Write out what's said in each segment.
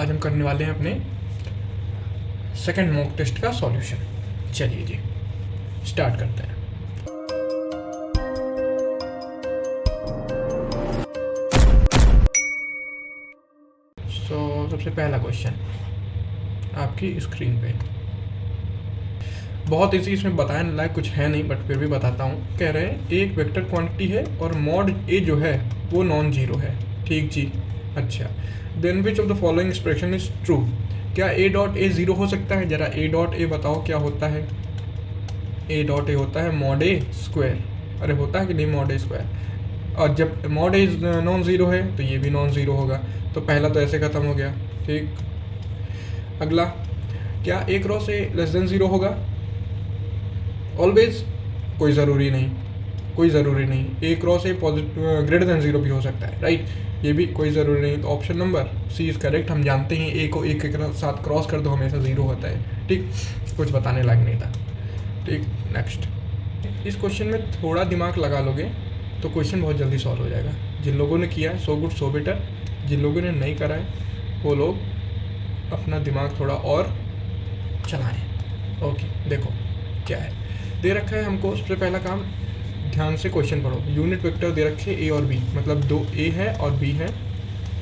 आज हम करने वाले हैं अपने सेकंड मॉक टेस्ट का सॉल्यूशन। चलिए जी स्टार्ट करते हैं। सबसे पहला क्वेश्चन आपकी स्क्रीन पे, बहुत इजी, इसमें बताने लायक कुछ है नहीं बट फिर भी बताता हूँ। कह रहे हैं एक वेक्टर क्वांटिटी है और मॉड ए जो है वो नॉन जीरो है। ठीक जी, अच्छा। Then which of the following expression is true. क्या ए डॉट ए ज़ीरो हो सकता है? ज़रा ए डॉट ए बताओ क्या होता है। ए डॉट ए होता है मॉड ए स्क्वायर। अरे होता है कि नहीं मॉड ए स्क्वायर, और जब मॉड ए नॉन ज़ीरो है तो ये भी नॉन ज़ीरो होगा। तो पहला तो ऐसे ख़त्म हो गया। ठीक, अगला, क्या A cross A less than zero होगा? ऑलवेज कोई ज़रूरी नहीं, कोई ज़रूरी नहीं। A cross A greater than zero भी हो सकता है, राइट, ये भी कोई ज़रूरी नहीं। तो option number C is correct. हम जानते हैं ए को ए के साथ क्रॉस कर दो हमेशा ज़ीरो होता है। ठीक, कुछ बताने लायक नहीं था। ठीक, नेक्स्ट। इस क्वेश्चन में थोड़ा दिमाग लगा लोगे तो क्वेश्चन बहुत जल्दी सॉल्व हो जाएगा। जिन लोगों ने किया है सो गुड सो बेटर, जिन लोगों ने नहीं करा है वो लोग अपना दिमाग थोड़ा और चलाएं। ओके, देखो क्या है दे रखा है हमको। सबसे पहला काम, ध्यान से क्वेश्चन पढ़ो। यूनिट वेक्टर दे रखे ए और बी, मतलब दो ए है और बी है,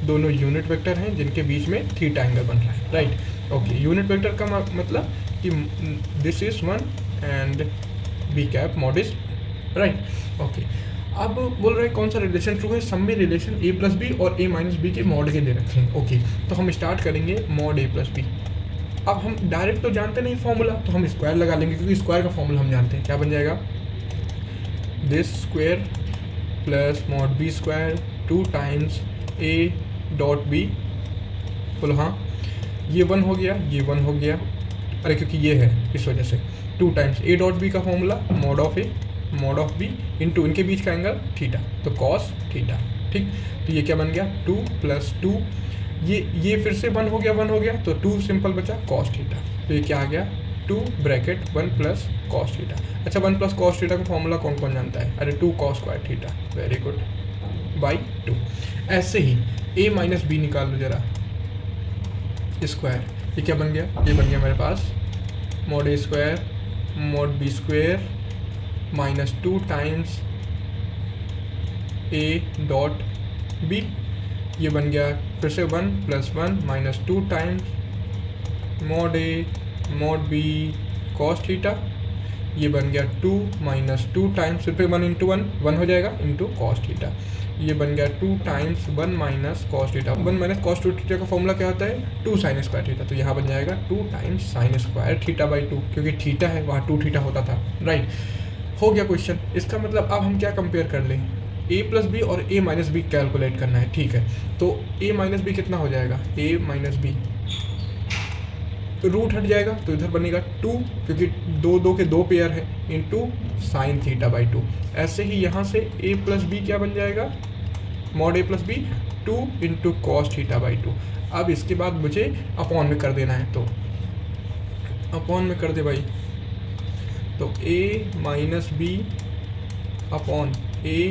दोनों यूनिट वेक्टर हैं जिनके बीच में थीटा एंगल बन रहा है, राइट। ओके, यूनिट वेक्टर का मतलब कि this is one and B cap mod is right. Okay, अब बोल रहे हैं कौन सा रिलेशन ट्रू है। सब में रिलेशन ए प्लस बी और ए माइनस बी के मॉड के दे रखे हैं। ओके, तो हम स्टार्ट करेंगे मॉड ए प्लस बी। अब हम डायरेक्ट तो जानते नहीं फॉर्मूला, तो हम स्क्वायर लगा लेंगे क्योंकि स्क्वायर का फॉर्मूला हम जानते हैं। क्या बन जाएगा? This square plus mod B square 2 times A dot B. बोलो हाँ, ये 1 हो गया, ये 1 हो गया। अरे क्योंकि ये है इस वजह से 2 टाइम्स ए डॉट बी का formula mod of A mod of B into इनके बीच का एंगल थीटा, तो कॉस थीटा। ठीक, तो ये क्या बन गया 2 + 2, ये फिर से 1 हो गया, 1 हो गया तो 2 सिंपल बचा कॉस थीटा। तो ये क्या आ गया 2 ब्रैकेट 1 + कॉस थीटा। अच्छा, 1 + कॉस थीटा का फॉर्मूला कौन कौन जानता है? अरे 2 cos square theta, very good, by 2। ऐसे ही ए माइनस बी निकाल लो जरा, स्क्वायर। ये क्या बन गया? ये बन गया मेरे पास mod A square mod B square minus 2 times A dot B. ये बन गया फिर से 1 + 1 minus 2 times mod A mod B cos theta. ये बन गया 2 माइनस 2 टाइम्स, फिर 1 × 1 1 हो जाएगा इंटू कॉस थीटा। ये बन गया 2 times 1 minus cos theta. 1 minus cos theta का फॉर्मूला क्या होता है? 2 sin स्क्वायर थीटा। तो यहाँ बन जाएगा 2 times sin square theta by 2, क्योंकि थीटा है वहाँ 2 थीटा होता था, राइट। हो गया क्वेश्चन। इसका मतलब अब हम क्या कंपेयर कर लें? ए प्लस बी और ए माइनस बी कैलकुलेट करना है। ठीक है, तो ए माइनस बी कितना हो जाएगा? ए माइनस बी रूट हट जाएगा तो इधर बनेगा 2, क्योंकि 2 के 2 पेयर है, इंटू साइन थीटा बाई 2। ऐसे ही यहाँ से ए प्लस बी क्या बन जाएगा? Mod A plus B 2 into cos theta by 2। अब इसके बाद मुझे अपॉन में कर देना है, तो अपॉन में कर दे भाई। तो A minus B upon A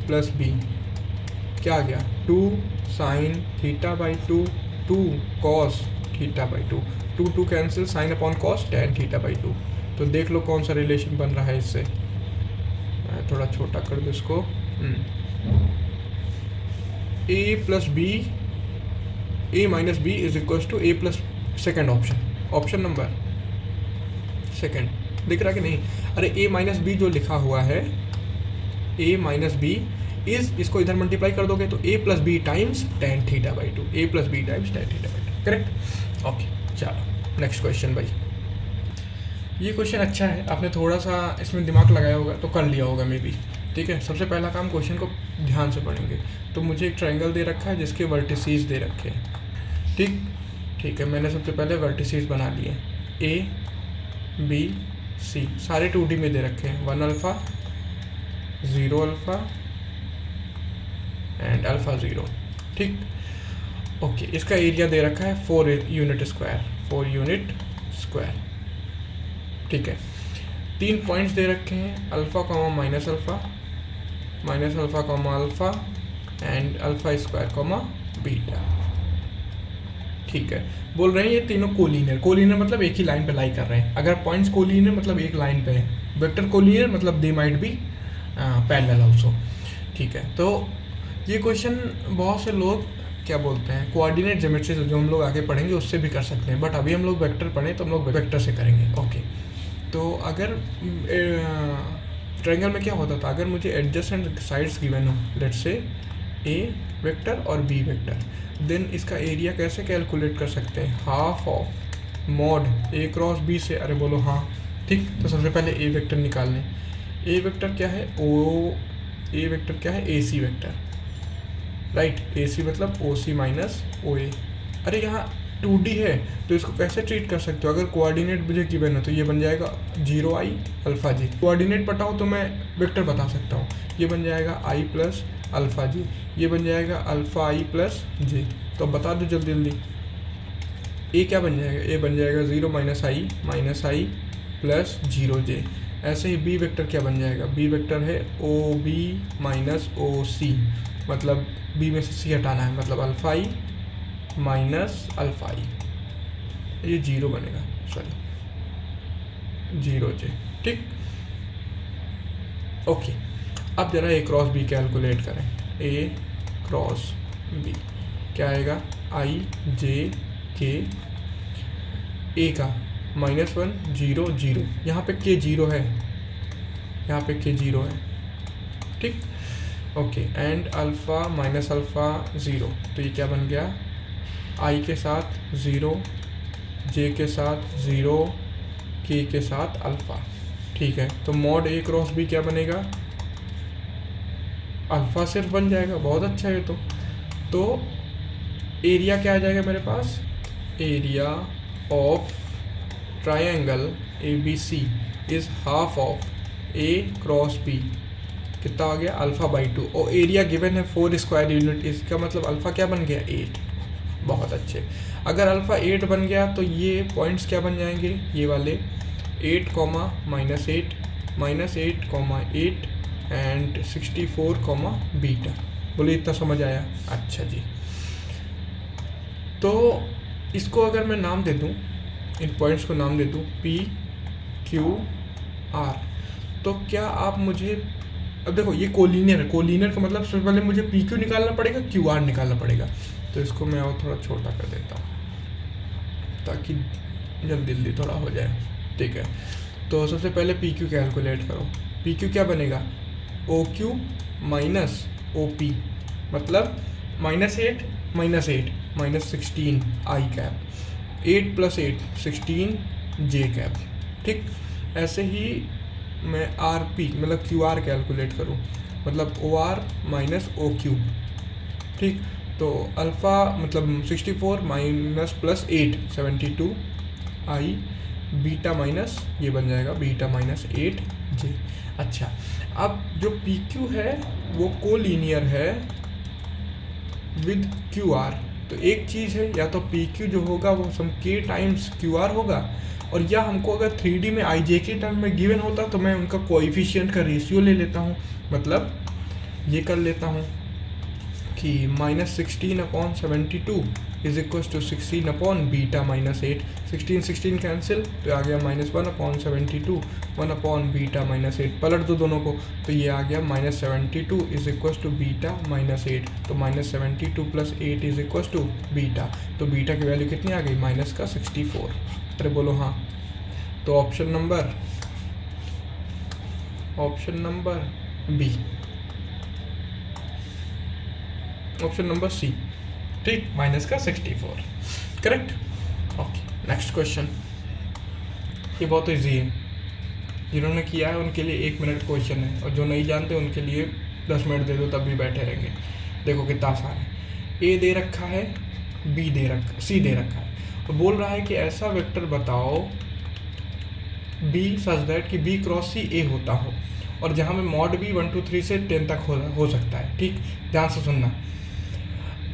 plus B क्या आ गया? 2 sine theta by 2 2 cos theta by 2 2 cancel, sine upon cos tan theta by 2। तो देख लो कौन सा रिलेशन बन रहा है इससे। मैं थोड़ा छोटा कर दूँ इसको। A plus B A minus B is equals to A plus, second option, option number second दिख रहा कि नहीं? अरे ए माइनस बी जो लिखा हुआ है, ए माइनस बी इज, इसको इधर मल्टीप्लाई कर दोगे तो A plus B times tan theta by 2, A plus B times tan theta by 2, correct. Okay, चलो नेक्स्ट क्वेश्चन भाई। ये क्वेश्चन अच्छा है, आपने थोड़ा सा इसमें दिमाग लगाया होगा तो कर लिया होगा मे बी। ठीक है, सबसे पहला काम क्वेश्चन को ध्यान से पढ़ेंगे। तो मुझे एक ट्रायंगल दे रखा है जिसके वर्टिसीज दे रखे हैं। ठीक है, मैंने सबसे पहले वर्टिसीज बना लिए, ए बी सी, सारे 2D में दे रखे हैं। 1 अल्फ़ा 0 अल्फ़ा एंड अल्फ़ा 0। ठीक, ओके, इसका एरिया दे रखा है 4 यूनिट स्क्वायर। ठीक है, 3 पॉइंट्स दे रखे हैं, alpha comma minus alpha comma alpha and alpha square comma beta. ठीक है, बोल रहे हैं ये तीनों कोलिनियर, कोलिनियर मतलब एक ही लाइन पे लाई कर रहे हैं। अगर पॉइंट्स कोलिनियर मतलब एक लाइन पे है, वेक्टर कोलिनियर मतलब they might be parallel also. ठीक है, तो ये क्वेश्चन बहुत से लोग क्या बोलते हैं कोऑर्डिनेट ज्योमेट्री से, जो हम लोग आगे पढ़ेंगे उससे भी कर सकते हैं, बट अभी हम लोग वेक्टर पढ़ें तो हम लोग वेक्टर से करेंगे। ओके, तो अगर ट्रायंगल में क्या होता था, अगर मुझे एडजेसेंट साइड्स गिवन हो, लेट्स से ए वेक्टर और बी वेक्टर, देन इसका एरिया कैसे कैलकुलेट कर सकते हैं, half of mod A cross B से। अरे बोलो हाँ, ठीक। तो सबसे पहले ए वेक्टर निकाल लें। ए वेक्टर क्या है, ए वेक्टर क्या है, ए सी वेक्टर, राइट। ए सी मतलब ओ सी माइनस ओ ए। अरे यहाँ 2D है तो इसको कैसे ट्रीट कर सकते हो, अगर कोऑर्डिनेट मुझे गिवन है तो ये बन जाएगा 0i अल्फ़ा जी। कोऑर्डिनेट पता हो तो मैं वेक्टर बता सकता हूँ, ये बन जाएगा i प्लस अल्फ़ा जी, ये बन जाएगा अल्फ़ा i प्लस जे। तो अब बता दो जल्दी जल्दी, ए क्या बन जाएगा, ए बन जाएगा 0 माइनस आई प्लस 0j। ऐसे ही बी वेक्टर क्या बन जाएगा, बी वेक्टर है ओ बी माइनस ओ सी, मतलब बी में से सी हटाना है, मतलब alpha i minus alpha i, ये 0 बनेगा, सॉरी 0j। ठीक, ओके। अब जरा ए क्रॉस बी कैलकुलेट करें। ए क्रॉस बी क्या आएगा, आई जे के, ए का -1 0 0, यहाँ पे के 0 है, यहाँ पे के 0 है, ठीक। Okay, and alpha minus alpha 0, तो ये क्या बन गया, आई के साथ 0, जे के साथ 0, के साथ अल्फ़ा। ठीक है, तो मॉड ए क्रॉस बी क्या बनेगा, अल्फ़ा सिर्फ बन जाएगा, बहुत अच्छा है। तो एरिया क्या आ जाएगा मेरे पास, area of triangle A B C is half of A cross B, कितना आ गया, अल्फ़ा/2, और एरिया गिवन है 4 स्क्वायर यूनिट, इसका मतलब अल्फ़ा क्या बन गया, 8। बहुत अच्छे, अगर अल्फ़ा 8 बन गया तो ये पॉइंट्स क्या बन जाएंगे, ये वाले 8, -8, -8, 8 एंड 64, बीटा। बोलिए इतना समझ आया, अच्छा जी। तो इसको अगर मैं नाम दे दूँ, इन पॉइंट्स को नाम दे दूँ P Q R, तो क्या आप मुझे, अब देखो ये कोलिनियर है, कोलिनियर का मतलब सबसे पहले मुझे PQ निकालना पड़ेगा, QR निकालना पड़ेगा। तो इसको मैं और थोड़ा छोटा कर देता हूँ ताकि जल्दी थोड़ा हो जाए, ठीक है। तो सबसे पहले PQ कैलकुलेट करो, PQ क्या बनेगा, OQ माइनस OP, मतलब -8 -16 आई कैप, 8 + 8 16 जे कैप, ठीक। ऐसे ही मैं RP मतलब QR कैलकुलेट करूँ, मतलब OR माइनस OQ, ठीक। तो अल्फ़ा मतलब 64 माइनस प्लस 8 72 आई, बीटा माइनस ये बन जाएगा बीटा -8 जे। अच्छा, अब जो PQ है वो कोलिनियर है विद QR, तो एक चीज़ है, या तो PQ जो होगा वो सम K टाइम्स QR होगा, और या हमको अगर 3D में IJ के टर्म में गिवन होता तो मैं उनका कोएफिशिएंट का रेशियो ले लेता हूँ, मतलब ये कर लेता हूँ कि -16/72 is equal to 16 beta -8, 16 cancel तो आ गया -1/72, 1 बीटा -8, पलट दो दोनों को तो ये आ गया -72 इज इक्वल टू बीटा -8, तो -72 + 8 इज इक्वल टू बीटा, तो बीटा की वैल्यू कितनी आ गई, -64। अरे बोलो हाँ, तो option number B, option number C, ठीक, -64, करेक्ट। ओके, नेक्स्ट क्वेश्चन, ये बहुत इजी है, जिन्होंने किया है उनके लिए 1 मिनट क्वेश्चन है, और जो नहीं जानते उनके लिए 10 मिनट दे दो तब भी बैठे रहेंगे। देखो कितना आसान है, ए दे रखा है, सी दे रखा है, और बोल रहा है कि ऐसा वेक्टर बताओ बी सच दैट कि बी क्रॉस सी ए होता हो, और जहाँ में मॉड बी 1 2 3 से 10 तक हो सकता है, ठीक। ध्यान से सुनना,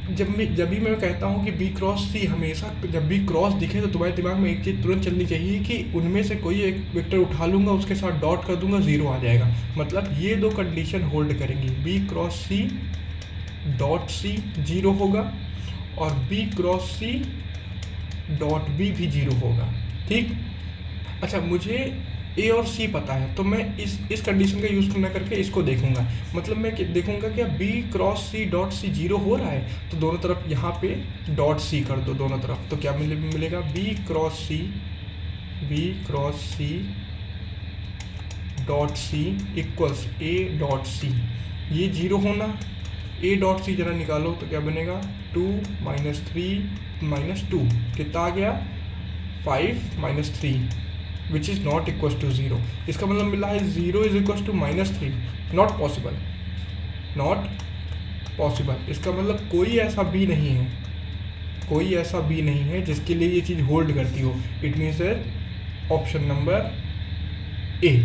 जब भी मैं कहता हूँ कि बी क्रॉस सी, हमेशा जब भी क्रॉस दिखे तो तुम्हारे दिमाग में एक चीज़ तुरंत चलनी चाहिए कि उनमें से कोई एक वेक्टर उठा लूँगा, उसके साथ डॉट कर दूंगा, 0 आ जाएगा, मतलब ये 2 कंडीशन होल्ड करेंगी, B cross C dot C 0 होगा, और B cross C dot B भी 0 होगा। ठीक, अच्छा मुझे ए और सी पता है, तो मैं इस कंडीशन का यूज़ करना करके इसको देखूंगा। मतलब मैं देखूंगा कि B cross C dot C 0 हो रहा है, तो दोनों तरफ यहाँ पे डॉट सी कर दो दोनों तरफ, तो क्या मिलेगा B cross C dot C equals A dot C. ये 0 होना, ए डॉट सी जरा निकालो तो क्या बनेगा 2 माइनस 3 माइनस 2 कितना आ गया 5 minus 3 which is not equals to 0। इसका मतलब मिला है 0 is equals to -3। Not possible, not possible. इसका मतलब कोई ऐसा बी नहीं है, कोई ऐसा बी नहीं है जिसके लिए ये चीज़ होल्ड करती हो। It means option number A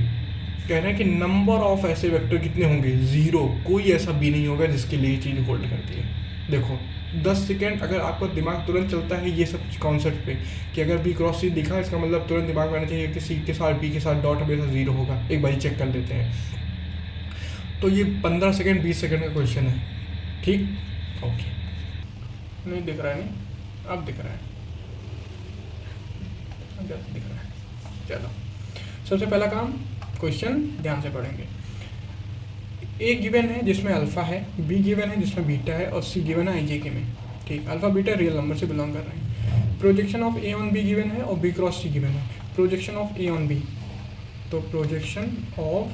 कह रहे हैं कि नंबर ऑफ ऐसे वेक्टर कितने होंगे 0, कोई ऐसा बी नहीं होगा जिसके लिए ये चीज़ होल्ड करती है। देखो 10 सेकेंड अगर आपका दिमाग तुरंत चलता है ये सब कॉन्सेप्ट पे कि अगर बी क्रॉस सी दिखा, इसका मतलब तुरंत दिमाग में आना चाहिए कि सी के साथ बी के साथ डॉट हमेशा 0 होगा। एक बार चेक कर लेते हैं। तो ये 15 सेकेंड 20 सेकेंड का क्वेश्चन है। ठीक, ओके, नहीं दिख रहा है, नहीं अब दिख रहा है, अब दिख रहा है। चलो सबसे पहला काम, क्वेश्चन ध्यान से पढ़ेंगे। ए गिवन है जिसमें अल्फ़ा है, बी गिवन है जिसमें बीटा है, और सी गिवन है आई जे के में। ठीक, अल्फ़ा बीटा रियल नंबर से बिलोंग कर रहे हैं। Projection of A on B given है और बी क्रॉस सी गिवन है। Projection of A on B, तो projection of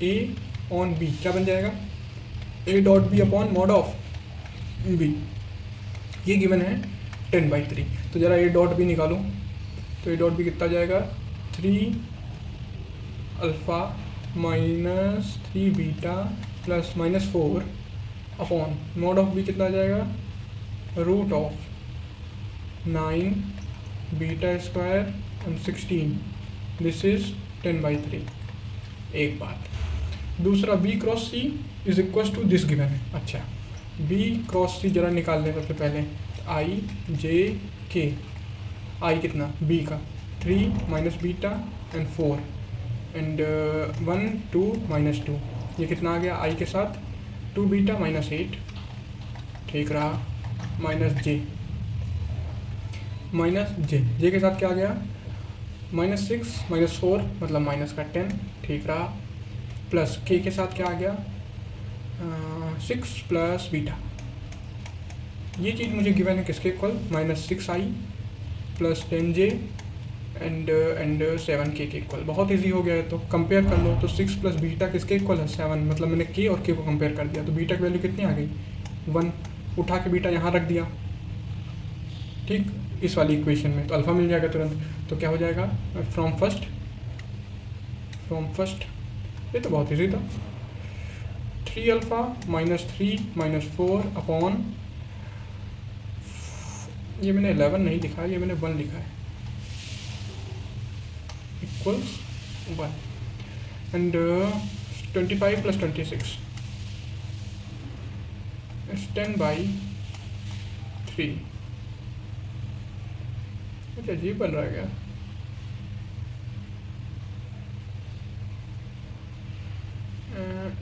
A on B क्या बन जाएगा A dot B upon mod of B. ये गिवन है 10/3। तो ज़रा ए डॉट बी निकालो, तो ए डॉट बी कितना जाएगा 3 alpha minus 3 beta plus -4 upon mod of B कितना आ जाएगा root of 9 beta square and 16। This is 10/3। एक बात। दूसरा B cross C is equal to this given है। अच्छा, बी क्रॉस सी जरा निकाल लें सबसे पहले। आई जे के, आई कितना बी का 3 माइनस बीटा एंड 4 एंड 1 2 -2। ये कितना आ गया आई के साथ 2 बीटा -8, ठीक रहा, माइनस जे के साथ क्या आ गया -6 -4 मतलब माइनस का 10, ठीक रहा, प्लस के साथ क्या आ गया 6 प्लस बीटा। ये चीज़ मुझे गिवन है किसके equal -6i plus 10j and 7k के इक्वल। बहुत इजी हो गया है, तो कंपेयर कर लो। तो 6 प्लस बीटा किसके इक्वल है 7, मतलब मैंने k और k को कंपेयर कर दिया, तो बीटा की वैल्यू कितनी आ गई 1। उठा के बीटा यहाँ रख दिया, ठीक, इस वाली इक्वेशन में, तो अल्फ़ा मिल जाएगा तुरंत। तो क्या हो जाएगा फ्रॉम फर्स्ट, ये तो बहुत इजी था। 3 अल्फ़ा -3 -4 अपॉन, ये मैंने 11 नहीं लिखा है, ये मैंने 1 लिखा है, इक्वल्स 1 एंड 25 प्लस 26 इट्स 10/3। कुछ अजीब बन रहा है क्या?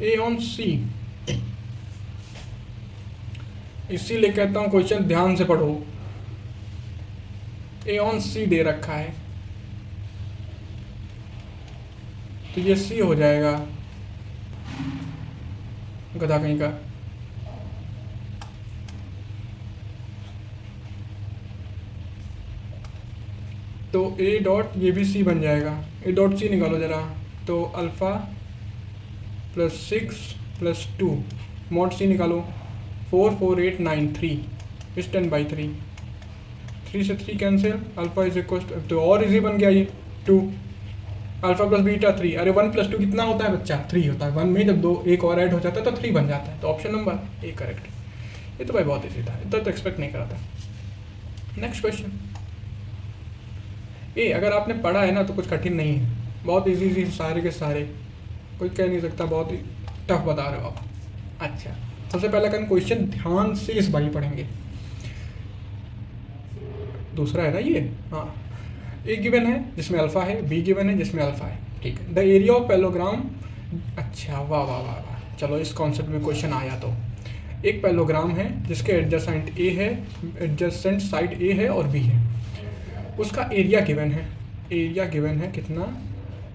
ए ऑन सी, इसीलिए कहता हूँ क्वेश्चन ध्यान से पढ़ो। ए ऑन सी दे रखा है, तो ये सी हो जाएगा, गधा कहीं का। तो ए डॉट ये भी सी बन जाएगा। ए डॉट सी निकालो ज़रा, तो alpha plus 6 plus 2 mod C निकालो, 4 4 8 9 3 इस 10/3। 3 से 3 कैंसिल, अल्फ़ा इज इक्वल, तो और इजी बन गया ये 2 अल्फ़ा प्लस बीटा 3। अरे 1 + 2 कितना होता है बच्चा 3 होता है। 1 में जब 2 एक और ऐड हो जाता है तो 3 बन जाता है। तो ऑप्शन नंबर ए करेक्ट। ये तो भाई बहुत इजी था, इतना तो एक्सपेक्ट नहीं करा था। Next question. ए अगर आपने पढ़ा है ना तो कुछ कठिन नहीं है, बहुत इजी सारे के सारे, कोई कह नहीं सकता बहुत ही टफ बता रहे हो आप। अच्छा, सबसे पहला क्वेश्चन ध्यान से इस बारी पढ़ेंगे। दूसरा है ना ये, हाँ। ए गिवन है जिसमें अल्फ़ा है, बी गिवन है जिसमें अल्फ़ा है, ठीक है। द एरिया ऑफ पैरेललोग्राम, अच्छा वाह वाह वाह वाह, चलो इस कॉन्सेप्ट में क्वेश्चन आया। तो एक पैरेललोग्राम है जिसके एडजेसेंट ए है, एडजेसेंट साइड ए है और बी है। उसका एरिया गिवन है, एरिया गिवन है कितना,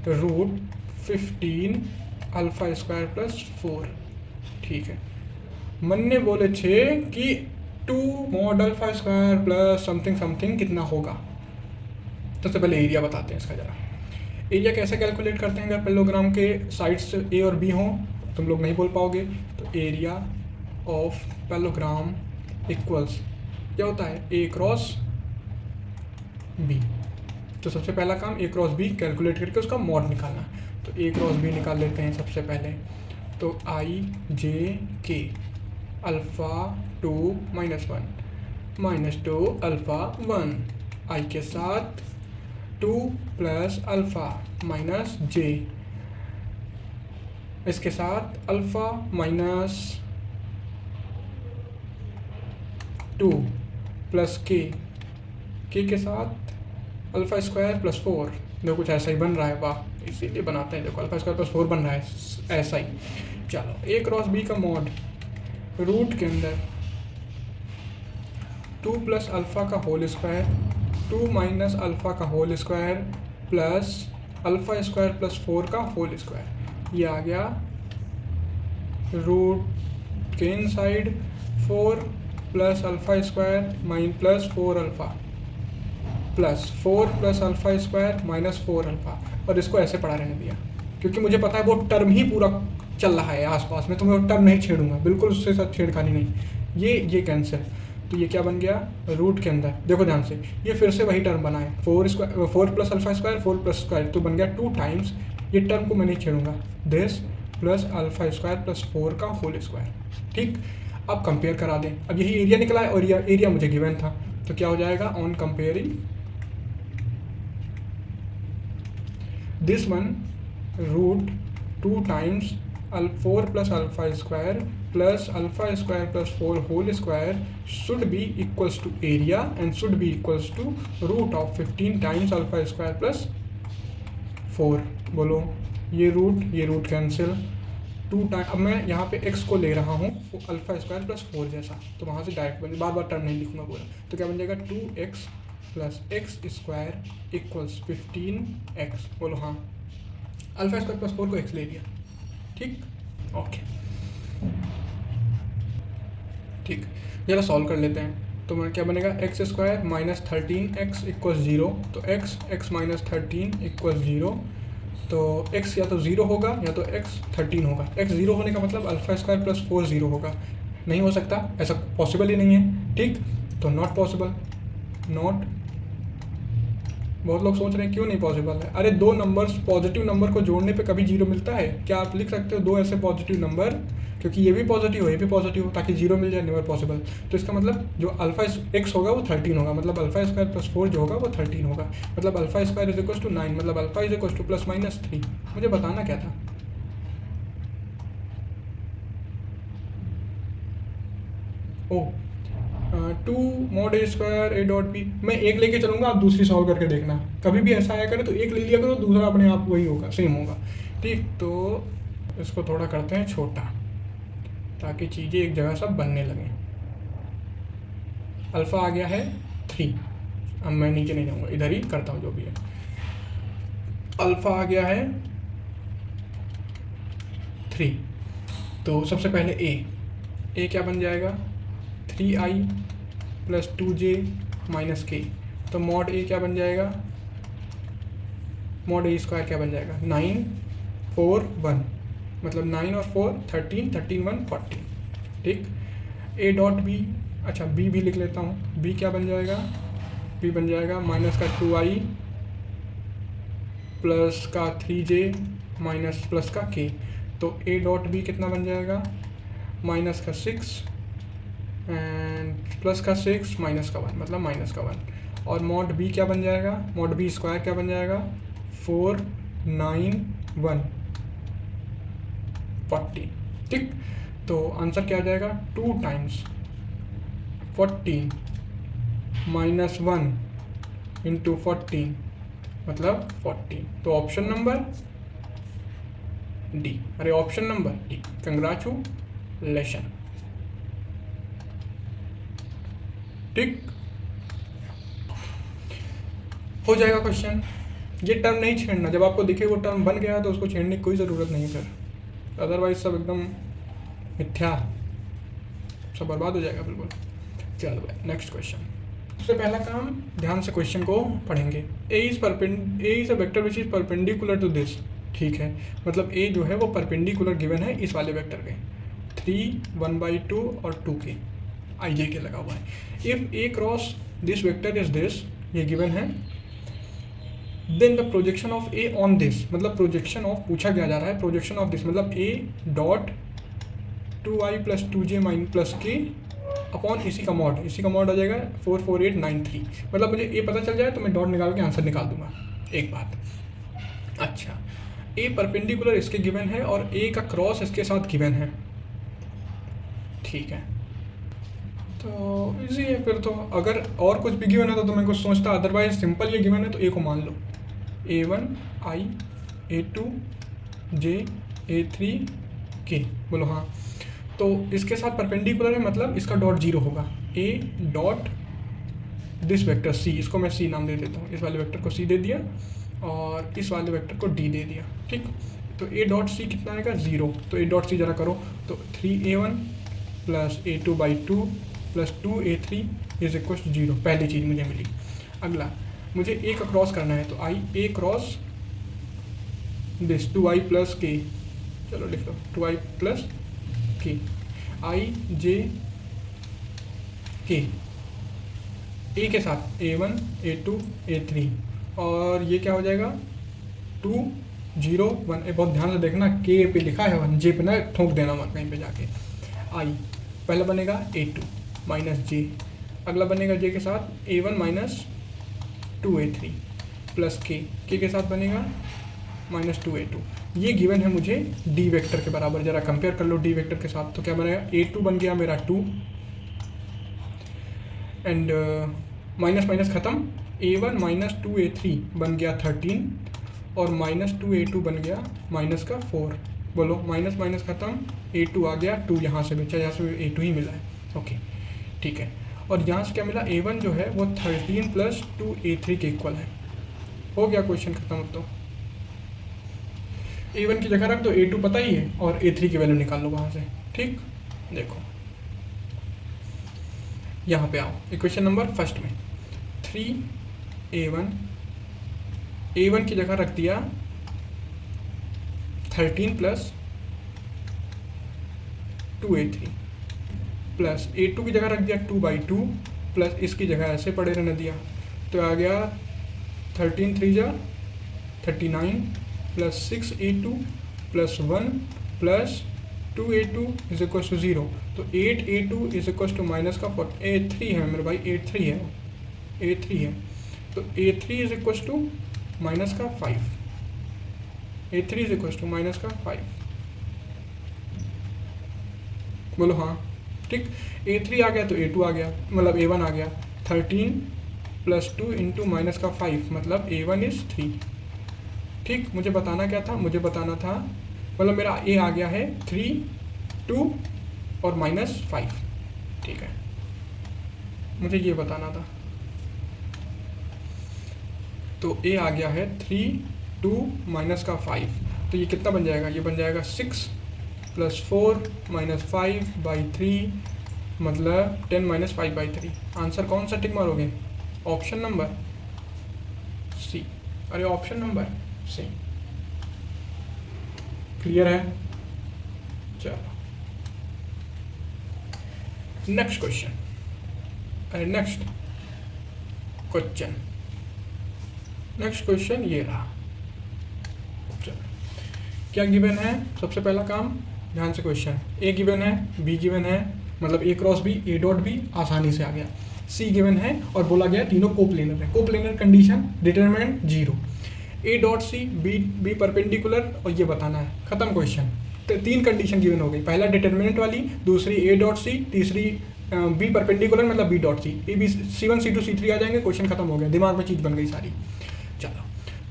रूट 15 अल्फा स्क्वायर प्लस 4। ठीक है, मन ने बोले थे कि 2 mod alpha square plus something something कितना होगा। तो सबसे पहले एरिया बताते हैं इसका जरा। एरिया कैसे कैलकुलेट करते हैं, अगर पैरेललोग्राम के साइड्स ए और बी हों, तुम लोग नहीं बोल पाओगे, तो एरिया ऑफ पैरेललोग्राम इक्वल्स क्या होता है, ए क्रॉस बी। तो सबसे पहला काम ए क्रॉस बी कैलकुलेट करके उसका मॉड निकालना। तो ए क्रॉस बी निकाल लेते हैं सबसे पहले। तो आई जे के अल्फ़ा 2 -1 -2 अल्फ़ा 1, आई के साथ 2 प्लस अल्फ़ा माइनस जे, इसके साथ अल्फ़ा माइनस 2 प्लस के के साथ अल्फ़ा स्क्वायर प्लस 4। देखो कुछ ऐसा ही बन रहा है, वाह, इसीलिए बनाते हैं। देखो अल्फ़ा स्क्वायर प्लस 4 बन रहा है ऐसा ही। चलो ए क्रॉस बी का मॉड, रूट के अंदर 2 प्लस अल्फ़ा का होल स्क्वायर, 2 माइनस अल्फ़ा का whole square plus alpha square plus 4 का होल स्क्वायर। ये आ गया रूट के inside 4 plus alpha square plus 4 alpha plus 4 plus alpha square minus 4 alpha. और इसको ऐसे पढ़ा रहने दिया क्योंकि मुझे पता है वो टर्म ही पूरा चल रहा है आसपास में, तो मैं वो टर्म नहीं छेड़ूंगा, बिल्कुल उसके साथ छेड़खानी नहीं। ये कैंसिल। तो ये क्या बन गया, रूट के अंदर देखो ध्यान से, ये फिर से वही टर्म बना है, 4 plus alpha square 4 plus square, तो बन गया 2 टाइम्स, ये टर्म को मैं नहीं छेड़ूंगा, this plus alpha square plus 4 का होल स्क्वायर। ठीक, अब कंपेयर करा दें। अब यही एरिया निकला है और एरिया मुझे गिवन था, तो क्या हो जाएगा, on comparing this one root 2 times 4 plus alpha square plus alpha square plus 4 whole square should be equals to area and should be equals to root of 15 times alpha square plus 4। बोलो, ये root cancel, 2 time. अब मैं यहाँ पे x को ले रहा हूँ अल्फ़ा स्क्वायर प्लस 4 जैसा, तो वहाँ से डायरेक्ट बन, बार बार टर्म नहीं लिखूंगा पूरा। तो क्या बन जाएगा, 2x plus x square equals 15x। बोलो हाँ, अल्फ़ा स्क्वायर प्लस 4 को x ले लिया। ठीक, ओके, ठीक, जरा सॉल्व कर लेते हैं। तो मैं क्या बनेगा, x square minus 13x equals 0। तो x माइनस 13 इक्वल्स 0। तो x या तो 0 होगा या तो x 13 होगा। x 0 होने का मतलब अल्फ़ा स्क्वायर प्लस 4 0 होगा, नहीं हो सकता, ऐसा पॉसिबल ही नहीं है। ठीक, तो नॉट पॉसिबल, नॉट। बहुत लोग सोच रहे हैं क्यों नहीं पॉसिबल है। अरे 2 नंबर्स पॉजिटिव नंबर को जोड़ने पे कभी 0 मिलता है क्या? आप लिख सकते हो 2 ऐसे पॉजिटिव नंबर, क्योंकि ये भी पॉजिटिव हो ये भी पॉजिटिव हो, ताकि 0 मिल जाए, नेवर पॉसिबल। तो इसका मतलब जो अल्फ़ा एक्स होगा वो 13 होगा, मतलब अल्फ़ा स्क्वायर प्लस 4 जो होगा वो 13 होगा, मतलब alpha square is equal to 9, मतलब alpha is equal to plus minus 3। मुझे बताना क्या था। ओ 2 mod A square A dot B, मैं एक लेके चलूँगा, आप दूसरी सॉल्व करके देखना। कभी भी ऐसा आया करे तो एक ले लिया करो, दूसरा अपने आप वही होगा, सेम होगा। ठीक, तो इसको थोड़ा करते हैं छोटा ताकि चीज़ें एक जगह सब बनने लगें। अल्फ़ा आ गया है 3, अब मैं नीचे नहीं जाऊँगा, इधर ही करता हूँ जो भी है। अल्फ़ा आ गया है 3, तो सबसे पहले ए क्या बन जाएगा, 3i प्लस 2j माइनस के। तो मॉड ए क्या बन जाएगा, मॉड ए स्क्वायर क्या बन जाएगा, 9 4 1, मतलब 9 और 4 13, 13 1 14। ठीक, ए डॉट बी, अच्छा बी भी लिख लेता हूँ। बी क्या बन जाएगा, बी बन जाएगा माइनस का 2i प्लस का 3j माइनस प्लस का के। तो ए डॉट बी कितना बन जाएगा, माइनस का 6 एंड प्लस का 6 माइनस का 1, मतलब माइनस का 1। और मॉड बी क्या बन जाएगा, मॉड बी स्क्वायर क्या बन जाएगा, 4 9 1 40। ठीक, तो आंसर क्या आ जाएगा, 2 टाइम्स 14 माइनस 1 इंटू 14, मतलब 40। तो ऑप्शन नंबर डी, अरे ऑप्शन नंबर डी, कंग्रेचुलेशन। ठीक, हो जाएगा क्वेश्चन। ये टर्म नहीं छेड़ना, जब आपको दिखे वो टर्म बन गया तो उसको छेड़ने की कोई ज़रूरत नहीं फिर, अदरवाइज सब एकदम मिथ्या, सब बर्बाद हो जाएगा बिल्कुल। चलो भाई नेक्स्ट क्वेश्चन। सबसे पहला काम, ध्यान से क्वेश्चन को पढ़ेंगे। A is a vector which is perpendicular to this, ठीक है, मतलब ए जो है वो परपेंडिकुलर गिवन है इस वाले वेक्टर के, 3, 1/2 और 2 के, आई जे के लगा हुआ है। If A cross this vector is this, ये गिवन है, then the projection of A on this, मतलब प्रोजेक्शन ऑफ पूछा गया जा रहा है, प्रोजेक्शन ऑफ दिस मतलब ए dot 2i + 2j + k upon इसी का मॉड आ जाएगा 44893। मतलब मुझे ए पता चल जाए तो मैं डॉट निकाल के आंसर निकाल दूंगा। एक बात, अच्छा, ए परपेंडिकुलर इसके गिवन है और ए का क्रॉस इसके साथ गिवन है, ठीक है, तो इजी है फिर तो। अगर और कुछ भी गिवन है तो मैं कुछ सोचता, अदरवाइज सिंपल ये गिवन है तो ए को मान लो, A1 I A2 J A3 K, बोलो हाँ। तो इसके साथ परपेंडिकुलर है मतलब इसका डॉट 0 होगा, A dot this vector C, इसको मैं सी नाम दे देता हूँ, इस वाले वेक्टर को सी दे दिया और इस वाले वेक्टर को डी दे दिया, ठीक। तो ए डॉट सी कितना आएगा 0, तो ए डॉट सी जरा करो, तो 3A1 + A2/2 + 2A3 = 0, पहली चीज़ मुझे मिली। अगला, मुझे ए का क्रॉस करना है, तो आई ए क्रॉस दिस 2i + k, चलो लिख लो 2i + k, i j k, ए के साथ A1 A2 A3, और ये क्या हो जाएगा 2 0 1, बहुत ध्यान से देखना, के पे लिखा है 1, जे पे ना ठोक देना मत कहीं पे जाके। आई पहला बनेगा A2 - j, अगला बनेगा जे के साथ A1 - 2A3 + k के साथ बनेगा -2A2। ये गिवन है मुझे डी वेक्टर के बराबर, जरा कंपेयर कर लो डी वेक्टर के साथ, तो क्या बनेगा A2 बन गया मेरा 2 एंड माइनस माइनस ख़त्म, A1 - 2A3 बन गया 13 और -2A2 बन गया -4, बोलो माइनस माइनस ख़त्म, A2 आ गया, 2 यहाँ से बचा, यहाँ से A2 ही मिला है, ओके ठीक है। और यहाँ से क्या मिला, A1 जो है वो 13 + 2A3 के इक्वल है, हो गया क्वेश्चन खत्म। तो A1 की जगह रख दो, A2 पता ही है और A3 की वैल्यू निकाल लो वहाँ से, ठीक। देखो यहाँ पे आओ, इक्वेशन नंबर फर्स्ट में 3A1 की जगह रख दिया 13 + 2A3 प्लस A2 की जगह रख दिया 2/2 प्लस इसकी जगह ऐसे पड़े रहने दिया, तो आ गया 13 3 जा 39 + 6A2 + 1 + 2A2 = 0, तो 8A2 = -4, A3 है मेरे भाई, A3 है, तो A3 = -5, A3 = -5, बोलो हाँ, ठीक। A3 आ गया तो A2 आ गया, मतलब A1 आ गया, 13 + 2 × -5 मतलब A1 = 3, ठीक। मुझे बताना क्या था, मुझे बताना था, मतलब मेरा A आ गया है 3, 2 और -5, ठीक है, मुझे ये बताना था। तो A आ गया है 3, 2 -5, तो ये कितना बन जाएगा, ये बन जाएगा 6 + 4 -5/3 मतलब 10 - 5/3। आंसर कौन सा टिक मारोगे, ऑप्शन नंबर सी, अरे ऑप्शन नंबर सी, क्लियर है। चलो नेक्स्ट क्वेश्चन, अरे नेक्स्ट क्वेश्चन ये रहा। चलो क्या गिवन है, सबसे पहला काम ध्यान से, क्वेश्चन ए गिवन है, बी गिवन है, मतलब A cross B, A dot B आसानी से आ गया, सी गिवन है और बोला गया तीनों कोप्लेनर है, coplanar condition determinant 0, A dot C B perpendicular, और ये बताना है, खत्म क्वेश्चन। तो 3 कंडीशन गिवन हो गई, पहला डिटरमिनेंट वाली, दूसरी A डॉट सी, तीसरी बी परपेंडिकुलर मतलब B dot C, A B C1 C2 C3 आ जाएंगे, क्वेश्चन खत्म हो गया, दिमाग में चीज़ बन गई सारी। चलो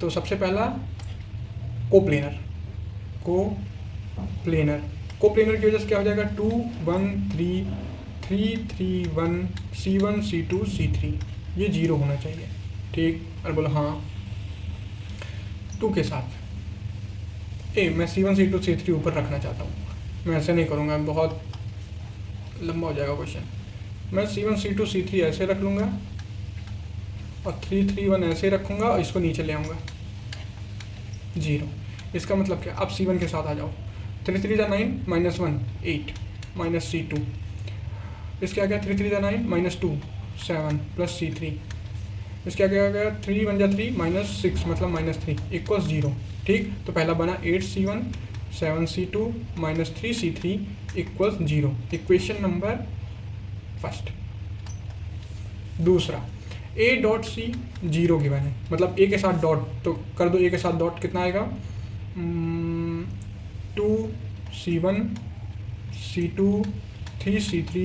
तो सबसे पहला कोप्लेनर की वजह से क्या हो जाएगा, 2 1 3 3 3 1 C1 C2 C3, ये 0 होना चाहिए, ठीक, अरे बोलो हाँ। 2 के साथ मैं C1 C2 C3 ऊपर रखना चाहता हूँ। मैं ऐसे नहीं करूँगा, बहुत लंबा हो जाएगा क्वेश्चन। मैं C1 C2 C3 ऐसे रख लूँगा और 3 3 1 ऐसे रखूँगा और इसको नीचे ले आऊँगा 0। इसका मतलब क्या, अब C1 के साथ आ जाओ। 3 3 जा 9 -1 8 माइनस C2। इसके आगे 3 3 जा 9 -2 7 प्लस C3। इसके आगे आ गया 3 1 जा 3 -6 मतलब -3 इक्वल्स 0। ठीक, तो पहला बना 8 C1 7 C2 -3 C3 equals 0। Equation number first. दूसरा A डॉट C 0 गिवन है, मतलब A के साथ डॉट, तो कर दो A के साथ डॉट, कितना आएगा 2 C1 C2 3 C3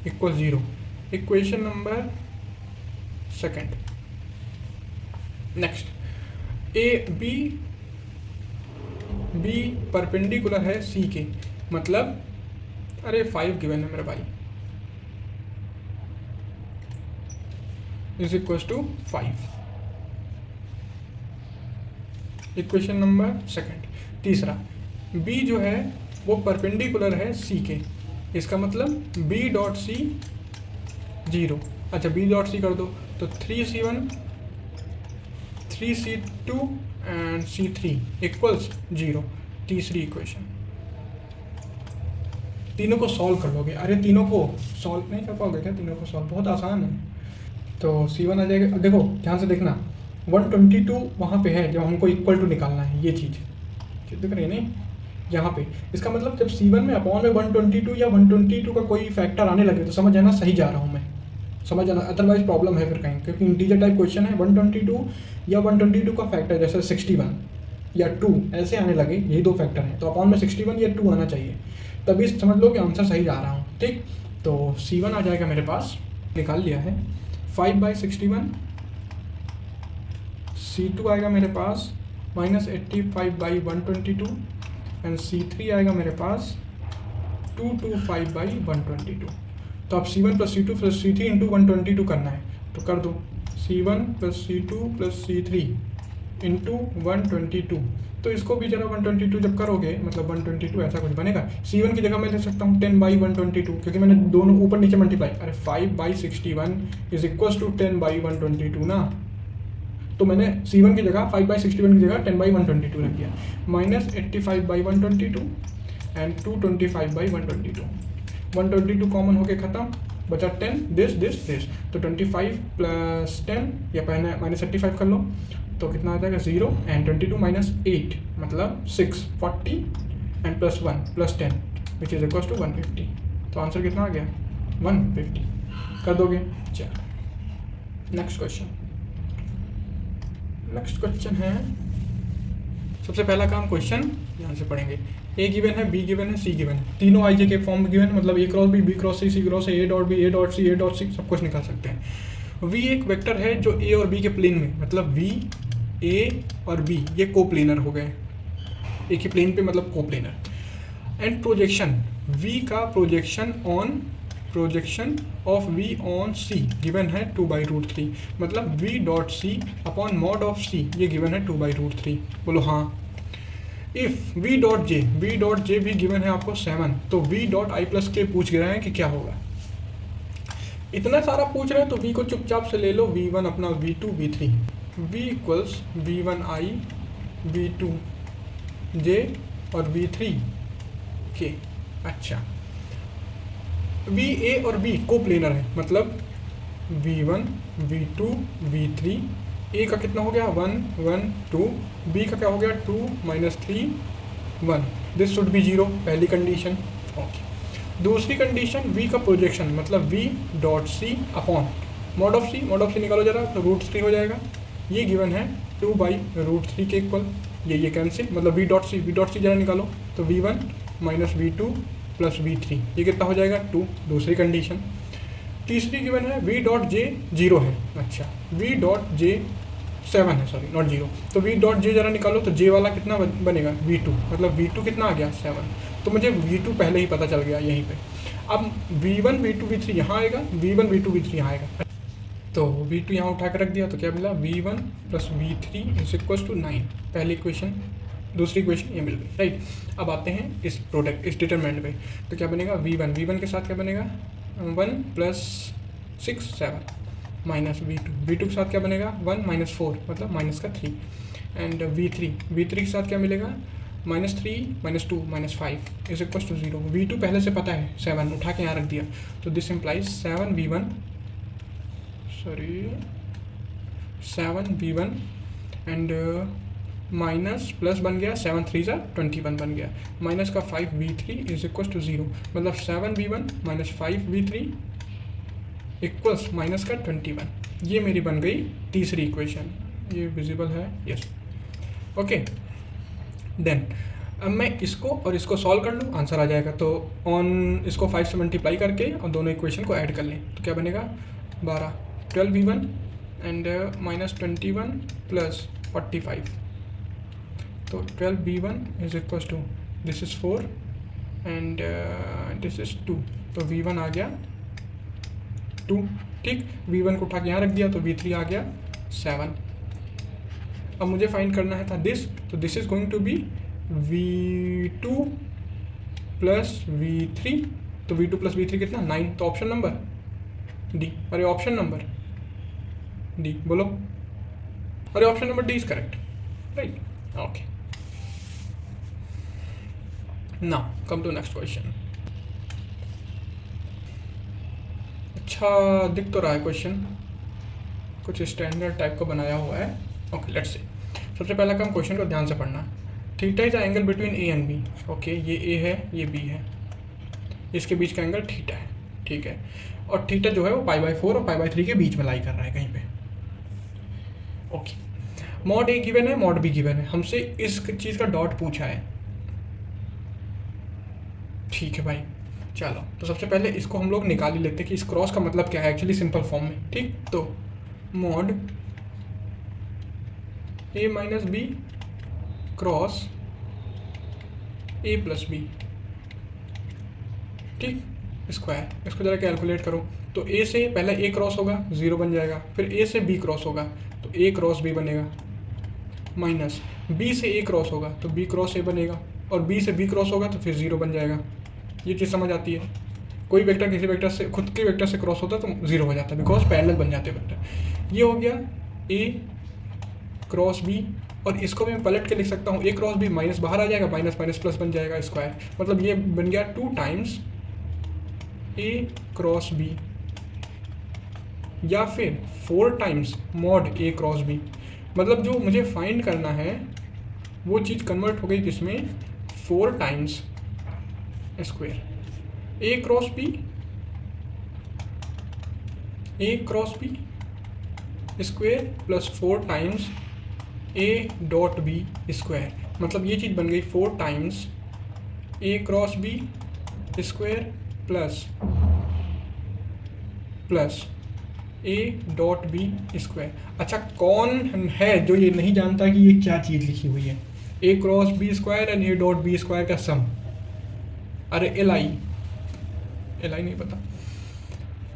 equal 0। Equation number second. Next B perpendicular है C के, मतलब अरे 5 गिवन है मेरे भाई, is equal to 5। Equation number second. तीसरा B जो है वो परपेंडिकुलर है C के, इसका मतलब B डॉट C 0। अच्छा B डॉट C कर दो तो 3 C1 3 C2 and C3 equals 0। तीसरी इक्वेशन। तीनों को सॉल्व कर लोगे, अरे तीनों को सॉल्व नहीं कर पाओगे क्या, तीनों को सॉल्व बहुत आसान है। तो C1 आ जाएगा, देखो ध्यान से देखना 122 वहाँ पे है जब हमको इक्वल टू निकालना है, ये चीज़ दिख रही है नहीं यहाँ पे। इसका मतलब जब C1 में अपॉन में 122 या 122 का कोई फैक्टर आने लगे तो समझ जाना सही जा रहा हूँ मैं, समझ जाना, अदरवाइज प्रॉब्लम है फिर कहीं, क्योंकि इंटीजर टाइप क्वेश्चन है। 122 या 122 का फैक्टर जैसे 61 या 2 ऐसे आने लगे, यही दो फैक्टर हैं, तो अपॉन में 61 या 2 आना चाहिए, तभी समझ लो कि आंसर सही जा रहा हूँ। ठीक, तो C1 आ जाएगा मेरे पास, निकाल लिया है 5/61। C2 आएगा मेरे पास -85/122 एंड C3 आएगा मेरे पास 225/122। तो अब C1 + C2 + C3 इंटू 122 करना है, तो कर दो C1 + C2 + C3 इंटू 122। तो इसको भी जरा 122 जब करोगे, मतलब 122 ऐसा कुछ बनेगा। C1 की जगह मैं लिख सकता हूँ 10/122, क्योंकि मैंने दोनों ऊपर नीचे मल्टीप्लाई, अरे 5/61 इज इक्वल्स टू 10/122 ना, तो मैंने C1 की जगह 5/61 की जगह 10/122 रख दिया, -85/122 एंड 225/122। 122 कॉमन होके खत्म, बचा 10, दिस, तो 25 + 10 या पहले -85 कर लो तो कितना आ जाएगा 0 एंड 22 - 8 मतलब 6 40 and +1 + 10 which is equal to 150। तो आंसर कितना आ गया 150। कर दोगे, चलो नेक्स्ट क्वेश्चन है। सबसे पहला काम क्वेश्चन ध्यान से पढ़ेंगे। A गिवन है, B गिवन है, C गिवन है, तीनों IJ के फॉर्म में गिवन है, मतलब A cross B, B cross C, C cross A dot B, A dot C, A dot C सब कुछ निकाल सकते हैं। V एक वेक्टर है जो A और B के प्लेन में, मतलब V A और B ये कोप्लेनर हो गए, एक ही प्लेन पे मतलब कोप्लेनर। एंड प्रोजेक्शन V का projection of V on C given है 2/√3, मतलब V dot C upon mod of C ये गिवन है 2/√3। बोलो हाँ। इफ V डॉट J भी गिवन है आपको 7, तो V डॉट I + K पूछ रहे हैं कि क्या होगा। इतना सारा पूछ रहे हैं तो V को चुपचाप से ले लो, V1 अपना V2 V3, V equals V1I V2 J और V3 K। अच्छा VA और B को प्लेनर है, मतलब V1 V2 V3, A का कितना हो गया 1 1 2, B का क्या हो गया 2 -3 1, दिस शुड बी 0 पहली कंडीशन। ओके, दूसरी कंडीशन V का प्रोजेक्शन, मतलब V dot C upon mod of C निकालो जरा, तो √3 हो जाएगा, ये गिवन है 2/√3 के इक्वल, ये कैंसिल, मतलब V डॉट C जरा निकालो, तो V1 - V2 + V3 ये कितना हो जाएगा 2, दूसरी कंडीशन। तीसरी गिवन है V डॉट J 0 है, अच्छा V डॉट J 7 है, सॉरी नॉट 0, तो V डॉट J जरा निकालो, तो J वाला कितना बनेगा V2, मतलब V2 कितना आ गया 7, तो मुझे V2 पहले ही पता चल गया यहीं पे। अब V1 V2 V3 यहाँ आएगा, V1 V2 V3 यहाँ आएगा। तो v2 यहाँ उठा कर रख दिया तो क्या मिला v1 plus v3 is equal to 9। पहली इक्वेशन, दूसरी इक्वेशन ये मिल गई, राइट। अब आते हैं इस प्रोडक्ट, इस डिटरमिनेंट पे। तो क्या बनेगा v1 के साथ क्या बनेगा 1 प्लस 6 7 माइनस v2 के साथ क्या बनेगा 1 माइनस 4 मतलब माइनस का 3 एंड v3 के साथ क्या मिलेगा -3 -2 -5 इज इक्वल टू 0। v2 पहले से पता है 7 उठा के यहाँ रख दिया तो this implies 7v1 and minus plus बन गया 7 3 21 बन गया माइनस का 5v3 इज इक्वल टू 0 मतलब 7v1 minus 5v3 equals minus का 21। ये मेरी बन गई तीसरी इक्वेशन। ये विजिबल है, यस, ओके। देन अब मैं इसको और इसको सॉल्व कर लूँ, आंसर आ जाएगा। तो ऑन इसको 5 से मल्टीप्लाई करके और दोनों इक्वेशन को ऐड कर लें तो क्या बनेगा 12v1 एंड माइनस 21 प्लस 45। तो 12v1 is equal to this is 4 and this is 2। तो v1 आ गया 2, ठीक। v1 को उठा के यहाँ रख दिया तो v3 आ गया 7। अब मुझे फाइंड करना है था दिस, तो this is going to be v2 plus v3। तो v2 प्लस v3 कितना 9। तो ऑप्शन नंबर डी, अरे ऑप्शन नंबर डी बोलो, अरे option number D is correct, right, okay. Now come to next question. अच्छा दिख तो रहा है क्वेश्चन, कुछ स्टैंडर्ड टाइप का बनाया हुआ है, ओके लेट्स सी। सबसे पहला काम क्वेश्चन को ध्यान से पढ़ना। Theta is angle between A and B, okay. ये ए है, ये बी है, इसके बीच का एंगल थीटा है, ठीक है। और थीटा जो है वो π/4 और π/3 के बीच में लाई कर रहा है कहीं पे, ओके। मॉड ए गिवन है, मॉड बी गिवन है, हमसे इस चीज़ का डॉट पूछा है, ठीक है भाई। चलो तो सबसे पहले इसको हम लोग निकाल ही लेते हैं कि इस क्रॉस का मतलब क्या है एक्चुअली सिंपल फॉर्म में, ठीक। तो mod a minus B cross a plus B, ठीक, स्क्वायर। इसको जरा कैलकुलेट करो तो a से पहले a क्रॉस होगा 0 बन जाएगा, फिर a से b क्रॉस होगा तो a क्रॉस b बनेगा, माइनस b से a क्रॉस होगा तो b क्रॉस a बनेगा, और b से b क्रॉस होगा तो फिर 0 बन जाएगा। ये चीज़ समझ आती है। कोई वेक्टर किसी वेक्टर से, खुद के वेक्टर से क्रॉस होता है तो 0 हो जाता है बिकॉज पैरेलल बन जाते हैं वेक्टर। ये हो गया a क्रॉस b, और इसको भी मैं पलट के लिख सकता हूँ a क्रॉस b, माइनस बाहर आ जाएगा, माइनस माइनस प्लस बन जाएगा स्क्वायर, मतलब ये बन गया 2 टाइम्स a क्रॉस b, या फिर 4 times mod a cross b। मतलब जो मुझे फाइंड करना है वो चीज़ कन्वर्ट हो गई किसमें 4 times square a cross b square plus 4 times a dot b square. मतलब ये चीज़ बन गई 4 times a cross b square plus a dot b square. अच्छा कौन है जो ये नहीं जानता कि ये क्या चीज़ लिखी हुई है, a cross b square and a dot b square का सम। अरे एल आई नहीं पता।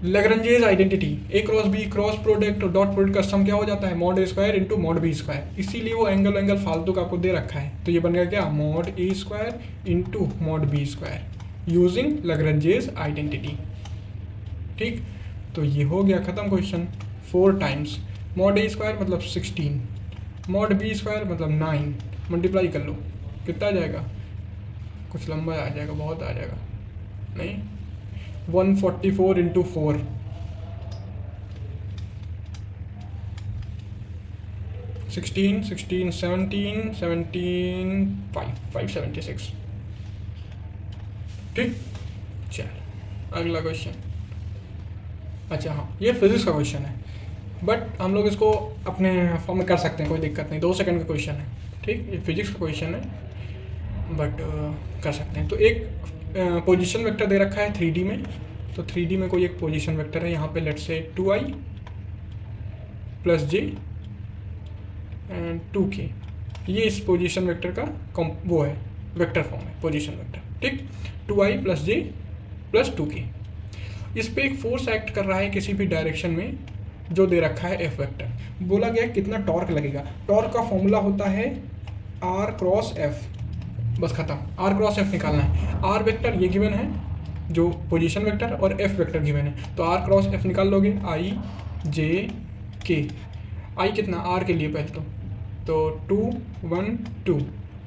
Lagrange's identity, A cross B cross product और डॉट प्रोडक्ट का सम क्या हो जाता है mod A square into mod B square. इसीलिए वो एंगल फालतू का आपको दे रखा है, तो ये बनेगा क्या mod A square into mod B square using Lagrange's identity, ठीक। तो ये हो गया ख़त्म question. 4 times mod A square मतलब 16, मॉड बी स्क्वायर मतलब 9, मल्टीप्लाई कर लो कितना आ जाएगा, कुछ लंबा आ जाएगा, बहुत आ जाएगा, नहीं 144 इंटू 4, 16 16 17 17 576, ठीक। चल अगला क्वेश्चन। अच्छा हाँ ये फिजिक्स का क्वेश्चन है, बट हम लोग इसको अपने फॉर्म में कर सकते हैं, कोई दिक्कत नहीं। 2 सेकंड का क्वेश्चन है, ठीक। ये फिजिक्स का क्वेश्चन है बट कर सकते हैं। तो एक पोजीशन वेक्टर दे रखा है 3D में, तो 3D में कोई एक पोजीशन वेक्टर है यहाँ पे, let's say 2i plus j and 2k। ये इस पोजीशन वेक्टर का वो है वेक्टर फॉर्म है पोजीशन वेक्टर, ठीक। 2i plus j plus 2k। इस पे एक फोर्स एक्ट कर रहा है किसी भी डायरेक्शन में जो दे रखा है एफ वेक्टर। बोला गया कितना टॉर्क लगेगा, टॉर्क का फॉर्मूला होता है आर क्रॉस एफ, बस खत्म, आर क्रॉस एफ निकालना है। आर वेक्टर ये गिवन है जो पोजीशन वेक्टर, और एफ वेक्टर गिवन है, तो आर क्रॉस एफ निकाल लोगे, आई जे के। आई कितना आर के लिए पहले तो 2 1 2,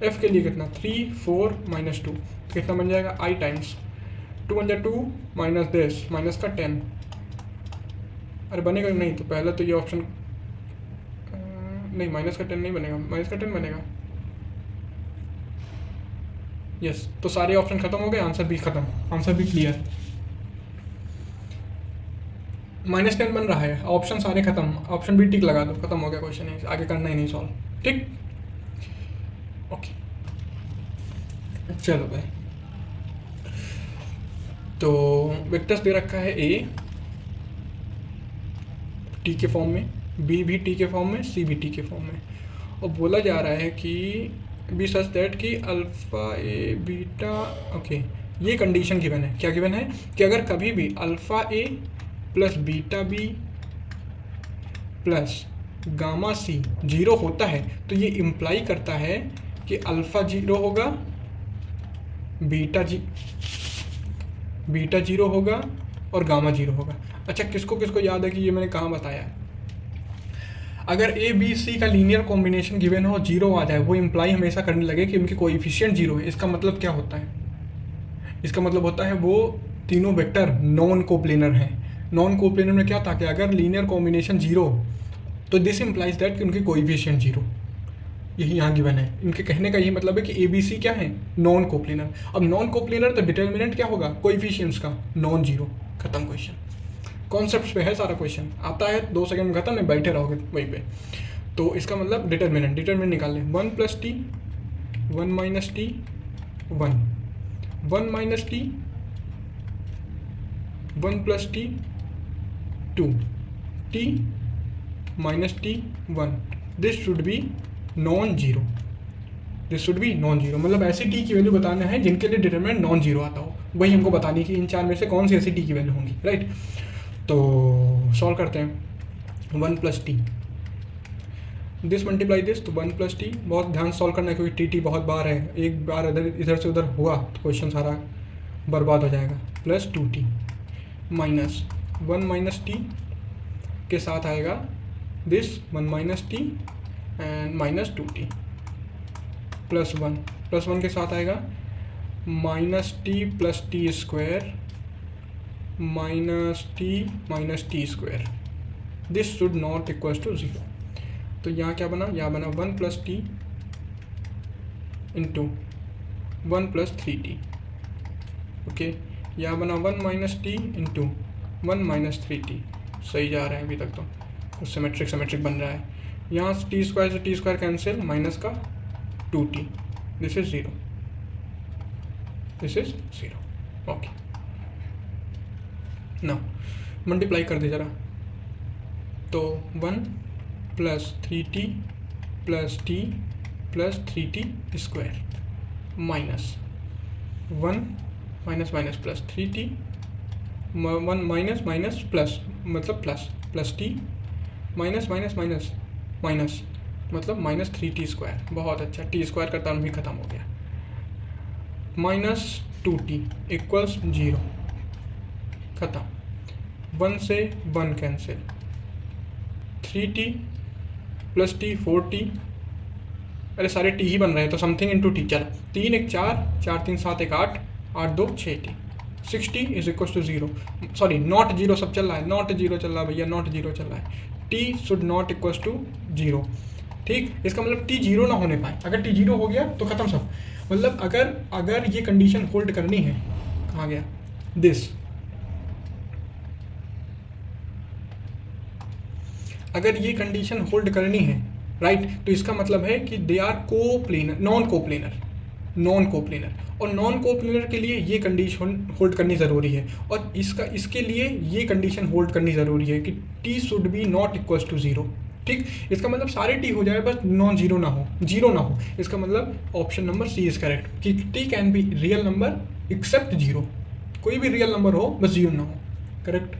एफ के लिए कितना 3 4 -2, कितना बन जाएगा आई टाइम्स 2 1 2 माइनस दिस माइनस का 10। अरे बनेगा नहीं, तो पहले तो ये ऑप्शन नहीं, माइनस का 10 नहीं बनेगा, माइनस का 10 बनेगा। यस, तो सारे ऑप्शन खत्म हो गए, आंसर भी खत्म, आंसर भी क्लियर। -10 बन रहा है, ऑप्शन सारे खत्म, ऑप्शन भी टिक लगा दो, खत्म हो गया क्वेश्चन, आगे करना ही नहीं सॉल्व। ठीक, ओके चलो भाई। तो वेक्टर्स दे रखा है ए टी के फॉर्म में, बी भी टी के फॉर्म में, सी भी टी के फॉर्म में, और बोला जा रहा है कि बी सच दैट कि अल्फ़ा ए बीटा, ओके ये कंडीशन गिवन है। क्या गिवन है कि अगर कभी भी alpha A plus beta B plus gamma C 0 होता है तो ये इम्प्लाई करता है कि अल्फ़ा 0 होगा, बीटा 0 होगा और गामा 0 होगा। अच्छा, किसको किसको याद है कि ये मैंने कहाँ बताया है? अगर ए बी सी का लीनियर कॉम्बिनेशन गिवन हो 0 आ जाए, वो इम्प्लाई हमेशा करने लगे कि उनके कोएफिशिएंट 0 है। इसका मतलब क्या होता है? इसका मतलब होता है वो तीनों वेक्टर नॉन कोप्लेनर हैं। नॉन कोप्लेनर में क्या था कि अगर लीनियर कॉम्बिनेशन 0 तो दिस इम्प्लाइज दैट कि उनके कोएफिशिएंट 0, यही यहाँ गिवन है। इनके कहने का यही मतलब है कि ए बी सी क्या है? Non coplanar. अब नॉन कोप्लेनर तो डिटर्मिनेंट क्या होगा? कोएफिशिएंट्स का नॉन 0। खत्म क्वेश्चन, कॉन्सेप्ट्स पे है सारा क्वेश्चन, आता है 2 सेकंड में खत्म, नहीं बैठे रहोगे वहीं पे। तो इसका मतलब डिटर्मिनेंट निकाल लें, 1 + t 1 - t 1 1 - t 1 + t 2 t - t 1, this should be non zero, this should be non zero. मतलब ऐसी टी की वैल्यू बताना है जिनके लिए डिटरमिनेंट नॉन जीरो आता हो, वही हमको बतानी है कि इन 4 में से कौन सी ऐसी टी की वैल्यू होंगी, राइट। तो सॉल्व करते हैं। 1 + t, दिस मल्टीप्लाई दिस, तो 1 + t, बहुत ध्यान सॉल्व करना है क्योंकि टी बहुत बार है, एक बार इधर से उधर हुआ तो क्वेश्चन सारा बर्बाद हो जाएगा। प्लस 2t माइनस 1 - t के साथ आएगा this 1 - t and -2t plus 1 के साथ आएगा -t + t² -t -t², this should not equal to 0। तो यहाँ क्या बना? यहाँ बना 1 + t इंटू 1 + 3t, ओके। यहाँ बना 1 - t इंटू 1 - 3t, सही जा रहे हैं अभी तक, तो सिमेट्रिक बन रहा है। यहाँ t² से t² कैंसिल, माइनस का 2t, this is 0, this is 0, okay. ना मल्टीप्लाई कर दे जरा, तो 1 + 3t + t + 3t² minus 1 minus plus 3t 1 minus plus मतलब प्लस t माइनस मतलब -3t²। बहुत अच्छा, t² का टर्म भी खत्म हो गया। -2t = 0, खत्म। 1 से 1 कैंसिल, 3t + t 4t, अरे सारे t ही बन रहे हैं तो समथिंग इंटू t। चलो 3 1 4 4 3 7 1 8 8 2 6t, 6t = 0। सॉरी, नॉट 0 सब चल रहा है, नॉट 0 चल रहा है भैया, नॉट 0 चल रहा है। t should not equal to 0, ठीक। इसका मतलब t 0 ना होने पाए, अगर t 0 हो गया तो खत्म सब। मतलब अगर ये कंडीशन होल्ड करनी है, कहाँ गया दिस, अगर ये कंडीशन होल्ड करनी है, राइट, तो इसका मतलब है कि they are coplanar, non coplanar, और नॉन कोप्लेनर के लिए ये कंडीशन होल्ड करनी ज़रूरी है, और इसके लिए ये कंडीशन होल्ड करनी ज़रूरी है कि t should be not equal to 0, ठीक। इसका मतलब सारे t हो जाए, बस नॉन जीरो ना हो। इसका मतलब option number C is correct कि t can be real number except 0, कोई भी रियल नंबर हो बस 0 ना हो, करेक्ट।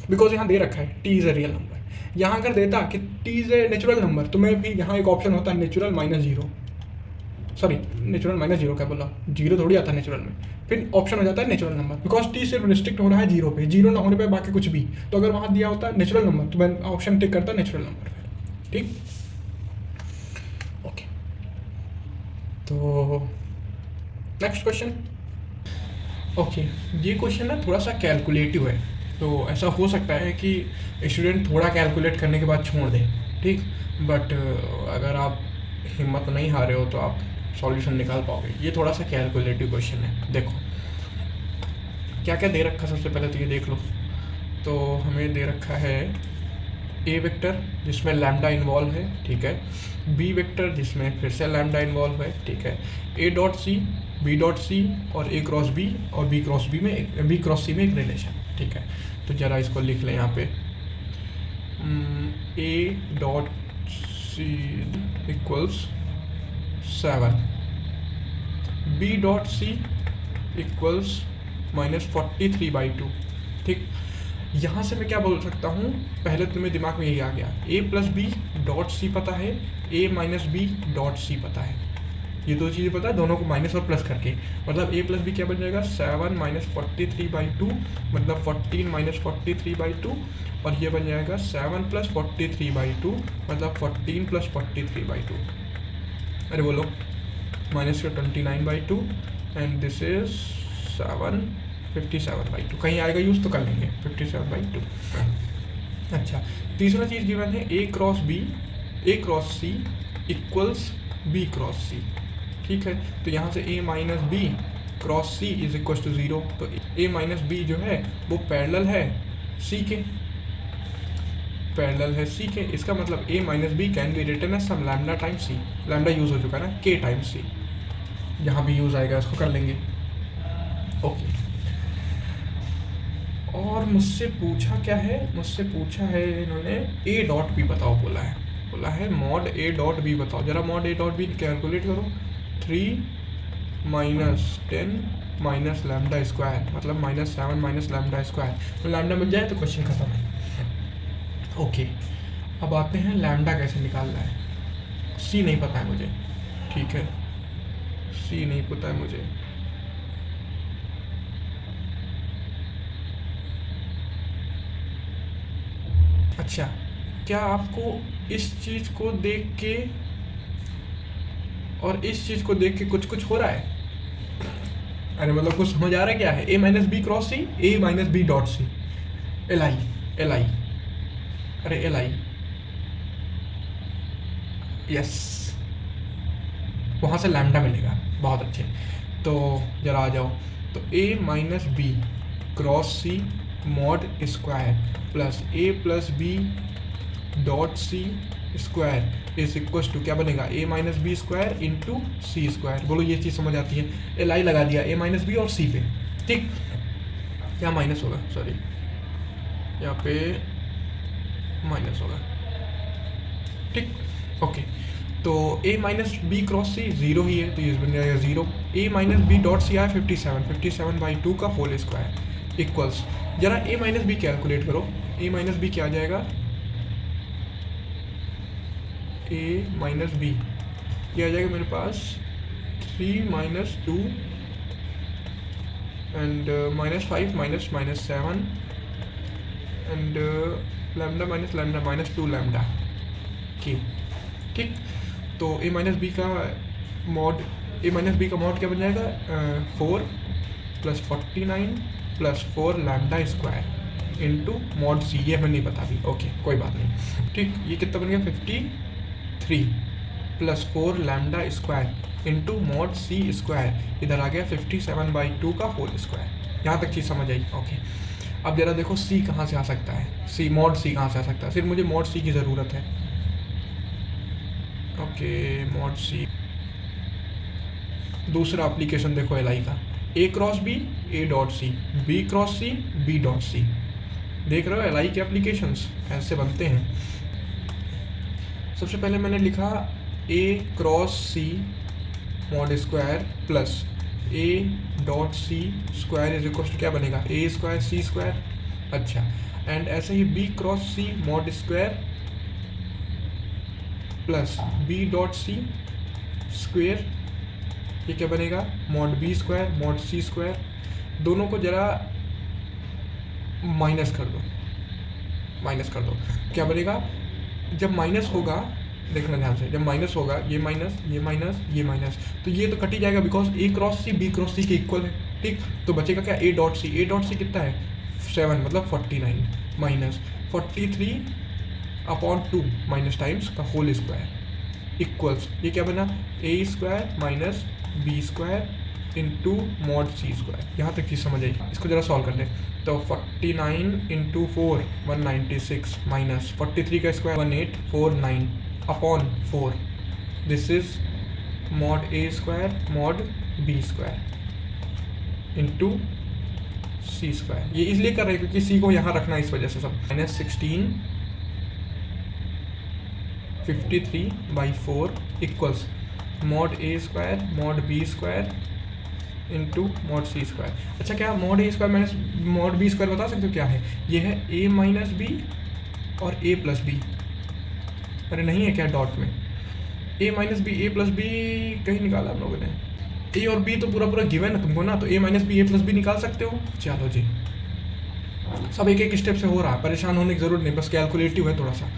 बिकॉज यहाँ दे रखा है T is a real number. यहाँ अगर देता कि T is a natural number तो मैं भी यहाँ एक ऑप्शन होता है natural minus zero, sorry natural minus zero क्या बोला, जीरो थोड़ी आता है नेचुरल में, फिर ऑप्शन हो जाता है नेचुरल नंबर। बिकॉज टी सिर्फ रिस्ट्रिक्ट हो रहा है जीरो पे, जीरो ना होने पे बाकी कुछ भी, तो अगर वहाँ दिया होता है नेचुरल नंबर तो मैं ऑप्शन टिक करता नेचुरल नंबर फिर। ठीक, ओके। तो नेक्स्ट क्वेश्चन। ओके, ये क्वेश्चन ना थोड़ा सा कैलकुलेटिव है, तो ऐसा हो सकता है कि स्टूडेंट थोड़ा कैलकुलेट करने के बाद छोड़ दे, ठीक। बट अगर आप हिम्मत नहीं हारे हो तो आप सॉल्यूशन निकाल पाओगे। ये थोड़ा सा कैलकुलेटिव क्वेश्चन है। देखो क्या क्या दे रखा, सबसे पहले तो ये देख लो। तो हमें दे रखा है ए वेक्टर जिसमें लैम्डा इन्वॉल्व है, ठीक है। बी वेक्टर जिसमें फिर से लैम्डा इन्वॉल्व है, ठीक है। A dot C, B dot C और ए क्रॉस बी और बी क्रॉस सी में एक रिलेशन, ठीक है। तो ज़रा इसको लिख लें यहाँ पे, A dot C equals 7, B dot C equals -43/2, ठीक। यहाँ से मैं क्या बोल सकता हूँ, पहले तो मेरे दिमाग में यही आ गया, ए प्लस बी डॉट सी पता है, ए माइनस बी डॉट सी पता है, ये दो चीज़ें पता है, दोनों को माइनस और प्लस करके, मतलब ए प्लस बी क्या बन जाएगा 7 - 43/2, मतलब 14 - 43/2, और ये बन जाएगा 7 + 43/2, मतलब 14 + 43/2। अरे बोलो -29/2 एंड दिस इज 7 57/2, कहीं आएगा यूज़ तो कर लेंगे 57/2। अच्छा, तीसरा चीज़ गिवन है A cross C equals B cross C, ठीक है। तो यहाँ से A minus B cross C is equal to 0, तो ए माइनस बी जो है वो पैरेलल है सी के, इसका मतलब A minus B can be written as sum lambda times C, lambda use हो चुका है ना, के टाइम्स सी, यहाँ भी यूज़ आएगा, इसको कर लेंगे। ओके, और मुझसे पूछा क्या है, मुझसे पूछा है इन्होंने ए डॉट बी बताओ, बोला है मॉड ए डॉट बी बताओ। जरा mod A dot B calculate करो, 3 - 10 - लैम्डा स्क्वायर, मतलब -7 - लैम्डा स्क्वायर, तो लैम्डा मिल जाए तो क्वेश्चन खत्म है। ओके, अब आते हैं लैम्डा कैसे निकालना है। सी नहीं पता है मुझे, ठीक है, सी नहीं पता है मुझे। अच्छा, क्या आपको इस चीज़ को देख के और इस चीज़ को देख के कुछ हो रहा है? अरे मतलब कुछ समझ आ रहा है क्या है? A minus B cross C, A minus B dot C, L I, अरे एल आई, यस, वहाँ से लैम्डा मिलेगा, बहुत अच्छे। तो जरा आ जाओ, तो A minus B cross C mod square plus A plus B dot C square is equal to क्या बनेगा, A minus B square into C square. बोलो ये चीज़ समझ आती है? एल आई लगा दिया ए माइनस बी और सी पे, ठीक। यहाँ माइनस होगा, सॉरी यहाँ पे माइनस होगा, ठीक, ओके। तो ए माइनस बी क्रॉस सी 0 ही है, तो ये बन जाएगा 0। ए माइनस बी डॉट सी आया 57/2 का होल स्क्वायर इक्वल्स, जरा ए माइनस बी कैलकुलेट करो। ए माइनस बी क्या आ जाएगा, ए माइनस बी ये आ जाएगा मेरे पास 3 - 2 and -5 -7 and lambda minus lambda -2 lambda की, ठीक। तो ए माइनस बी का मॉड क्या बन जाएगा, 4 + 49 + 4 lambda square into mod C, ये हमें नहीं पता अभी, ओके कोई बात नहीं, ठीक। ये कितना बन गया 53 + 4 lambda square into mod C square, इधर आ गया 57/2 का होल स्क्वायर। यहाँ तक चीज़ समझ आई, ओके। अब जरा देखो सी कहाँ से आ सकता है, सी मॉड सी कहाँ से आ सकता है, सिर्फ मुझे मॉड सी की ज़रूरत है, ओके। मॉड सी, दूसरा एप्लीकेशन देखो एल आई का, A cross B A dot C, B cross C B dot C, देख रहे हो एल आई के एप्लीकेशंस ऐसे बनते हैं। सबसे पहले मैंने लिखा A cross C mod square plus A dot C square is equal to क्या बनेगा, ए स्क्वायर सी स्क्वायर। अच्छा, एंड ऐसे ही B cross C mod square plus B dot C square, ये क्या बनेगा mod B square mod C square. दोनों को जरा माइनस कर दो, माइनस कर दो, क्या बनेगा जब माइनस होगा, देखना ध्यान से, जब माइनस होगा ये माइनस ये माइनस ये माइनस, तो ये तो कट ही जाएगा because A cross C B cross C के इक्वल है, ठीक। तो बचेगा क्या A dot C, A dot सी कितना है 7 मतलब 49 माइनस 43/2 माइनस टाइम्स का होल स्क्वायर इक्वल्स, ये क्या बना A square minus B square into mod C square. यहाँ तक चीज़ समझ आई, इसको जरा सॉल्व कर लें। तो 49 इंटू 4 196 माइनस 43 का square 1849 upon 4, this is mod A square mod B square into C square. ये इसलिए कर रहे हैं क्योंकि सी को यहाँ रखना है इस वजह से सब। Minus 16 53/4 equals mod A square mod B square into mod C square. अच्छा क्या mod A square minus mod B square बता सकते हो क्या है? ये है ए माइनस बी और ए प्लस बी। अरे नहीं है क्या डॉट में ए माइनस बी ए प्लस बी कहीं निकाला हम लोगों ने? ए और बी तो पूरा पूरा गिवन है तुमको ना, तो A minus B A plus B निकाल सकते हो। चलो जी, सब एक एक स्टेप से हो रहा है, परेशान होने की ज़रूरत नहीं, बस कैलकुलेटिव है थोड़ा सा।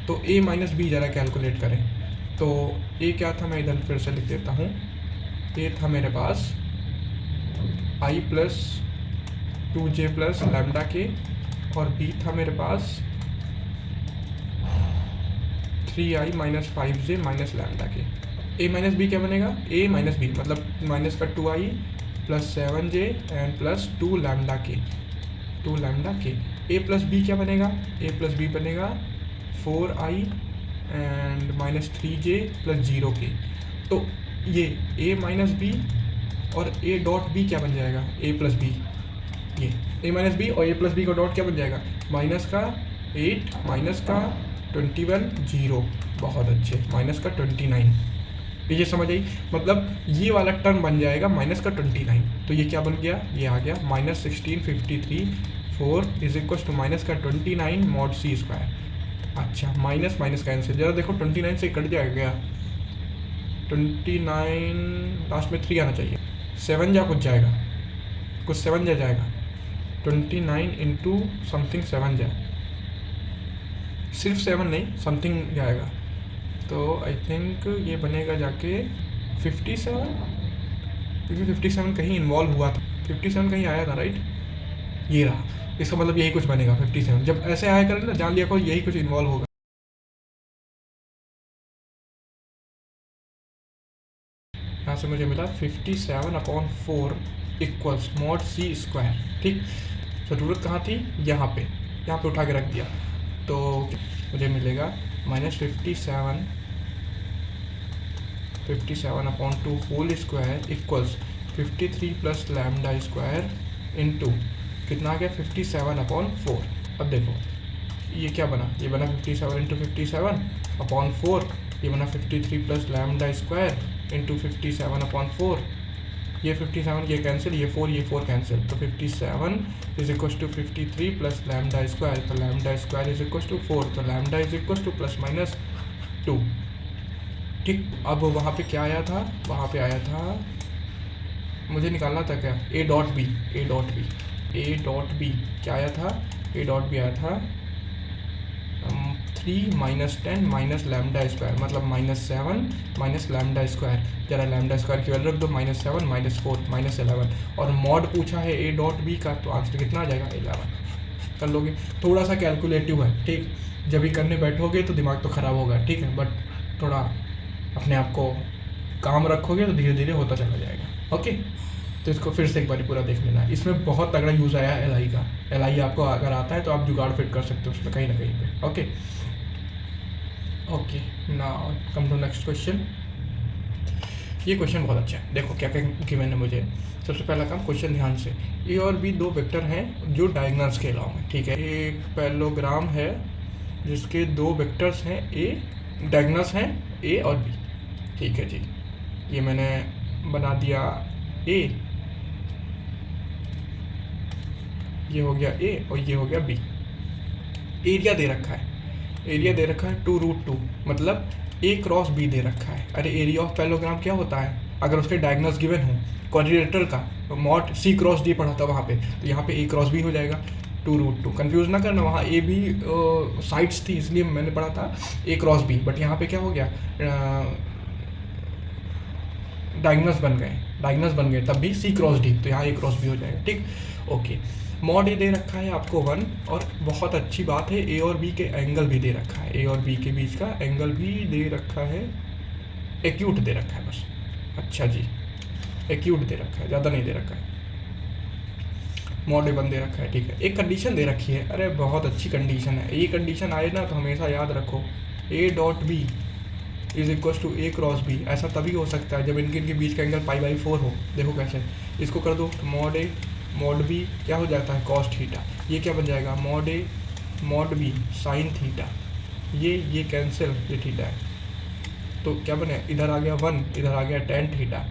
तो ए माइनस बी ज़रा कैलकुलेट करें। तो ए क्या था, मैं इधर फिर से लिख देता हूँ। ए था मेरे पास आई प्लस 2j प्लस लैम्डा के, और बी था मेरे पास 3i minus 5j minus lambda के। ए माइनस बी क्या बनेगा, ए माइनस बी मतलब माइनस का 2i plus 7j and plus 2 lambda के, 2 लैम्डा के। ए प्लस बी क्या बनेगा, ए प्लस बी बनेगा 4i and minus 3j plus 0 के। तो ये ए माइनस बी और ए डॉट बी क्या बन जाएगा, ए प्लस बी, ये ए माइनस बी और ए प्लस बी का डॉट क्या बन जाएगा, माइनस का 8 माइनस का 21 0, बहुत अच्छे, माइनस का 29। ये समझ आई, मतलब ये वाला टर्म बन जाएगा माइनस का 29। तो ये क्या बन गया, ये आ गया minus 1653/4 is equal to minus का 29 मॉड सी स्क्वायर। अच्छा माइनस माइनस कैंसिल, जरा देखो 29 से कट जाएगा, 29 लास्ट में 3 आना चाहिए, 7 जा कुछ जाएगा, कुछ 7 जा जाएगा, 29 इंटू समथिंग 7 जाए, सिर्फ 7 नहीं समथिंग जाएगा। तो आई थिंक ये बनेगा जाके 57, क्योंकि 57 कहीं इन्वॉल्व हुआ था, 57 कहीं आया था राइट, ये रहा, इसका मतलब यही कुछ बनेगा 57। जब ऐसे आया करें ना, जान लिया करो यही कुछ इन्वॉल्व होगा। यहाँ से मुझे मिला 57/4 इक्वल्स मॉड सी स्क्वायर, ठीक। ज़रूरत कहाँ थी, यहाँ पे उठा के रख दिया, तो मुझे मिलेगा minus 57/2 whole square equals 53 plus lambda square into कितना आ गया 57/4। अब देखो ये क्या बना, ये बना 57 इंटू 57/4, ये बना 53 प्लस लैम्डा स्क्वायर इंटू 57/4, ये 57 ये कैंसिल, ये 4 कैंसिल, तो 57 is equal to 53 plus lambda square, तो lambda square is equal to 4, तो lambda is equal to plus minus 2, ठीक। अब वहाँ पे क्या आया था, वहाँ पे आया था, मुझे निकालना था क्या, ए डॉट बी क्या आया था, ए डॉट बी आया था 3 माइनस 10 माइनस लैम्डा स्क्वायर, मतलब -7 माइनस लैम्डा स्क्वायर, जरा लैम्डा स्क्वायर की वैल्यू रख दो, -7 -4 -11, और मॉड पूछा है ए डॉट बी का, तो आंसर कितना आ जाएगा 11। कर लोगे, थोड़ा सा कैलकुलेटिव है, ठीक। जब भी करने बैठोगे तो दिमाग तो ख़राब होगा, ठीक है, बट थोड़ा अपने आप को काम रखोगे तो धीरे धीरे होता चला जाएगा, ओके। तो इसको फिर से एक बार पूरा देख लेना, इसमें बहुत तगड़ा यूज़ आया है एल का, एल आपको अगर आता है तो आप जुगाड़ फिट कर सकते हो उसमें कहीं ना कहीं पे, okay. Okay now come to next question. ये क्वेश्चन बहुत अच्छा है, देखो क्या क्या कि मैंने मुझे सबसे पहला काम, क्वेश्चन ध्यान से, ए और बी दो वेक्टर हैं जो डायगोनल्स के अलावा हैं, ठीक है। एक पैरेललोग्राम है जिसके दो वेक्टर्स हैं, ए डायगोनल्स हैं ए और बी, ठीक है जी। ये मैंने बना दिया ए, ये हो गया ए और ये हो गया बी, एरिया दे रखा है, एरिया दे रखा है 2√2, मतलब ए क्रॉस बी दे रखा है। अरे एरिया ऑफ पैरेललोग्राम क्या होता है, अगर उसके डायगोनल्स गिवन हो, क्वाड्रिलेटरल का मॉड सी क्रॉस डी पढ़ा था वहाँ पे, तो यहाँ पे ए क्रॉस बी हो जाएगा 2√2। कन्फ्यूज ना करना, वहाँ ए बी साइड्स थी इसलिए मैंने पढ़ा था ए क्रॉस बी, बट यहाँ पे क्या हो गया, डायगोनल्स बन गए तब भी सी क्रॉस डी, तो यहाँ ए क्रॉस बी हो जाएगा। ठीक, ओके। मॉड ए दे रखा है आपको 1, और बहुत अच्छी बात है ए और बी के एंगल भी दे रखा है, ए और बी के बीच का एंगल भी दे रखा है, एक्यूट दे रखा है बस। अच्छा जी, एक्यूट दे रखा है, ज़्यादा नहीं दे रखा है। मॉड ए 1 दे रखा है, ठीक है। एक कंडीशन दे रखी है, अरे बहुत अच्छी कंडीशन है ये। कंडीशन आए ना तो हमेशा याद रखो, A dot B is equal to A cross B. ऐसा तभी हो सकता है जब इनके बीच का एंगल π/4 हो। देखो कैसे, इसको कर दो तो मॉड ए मॉड बी क्या हो जाता है, कॉस थीटा। ये क्या बन जाएगा, mod A mod B sine theta. ये कैंसिल, ये थीटा है, तो क्या बने, इधर आ गया 1, इधर आ गया tan थीटा।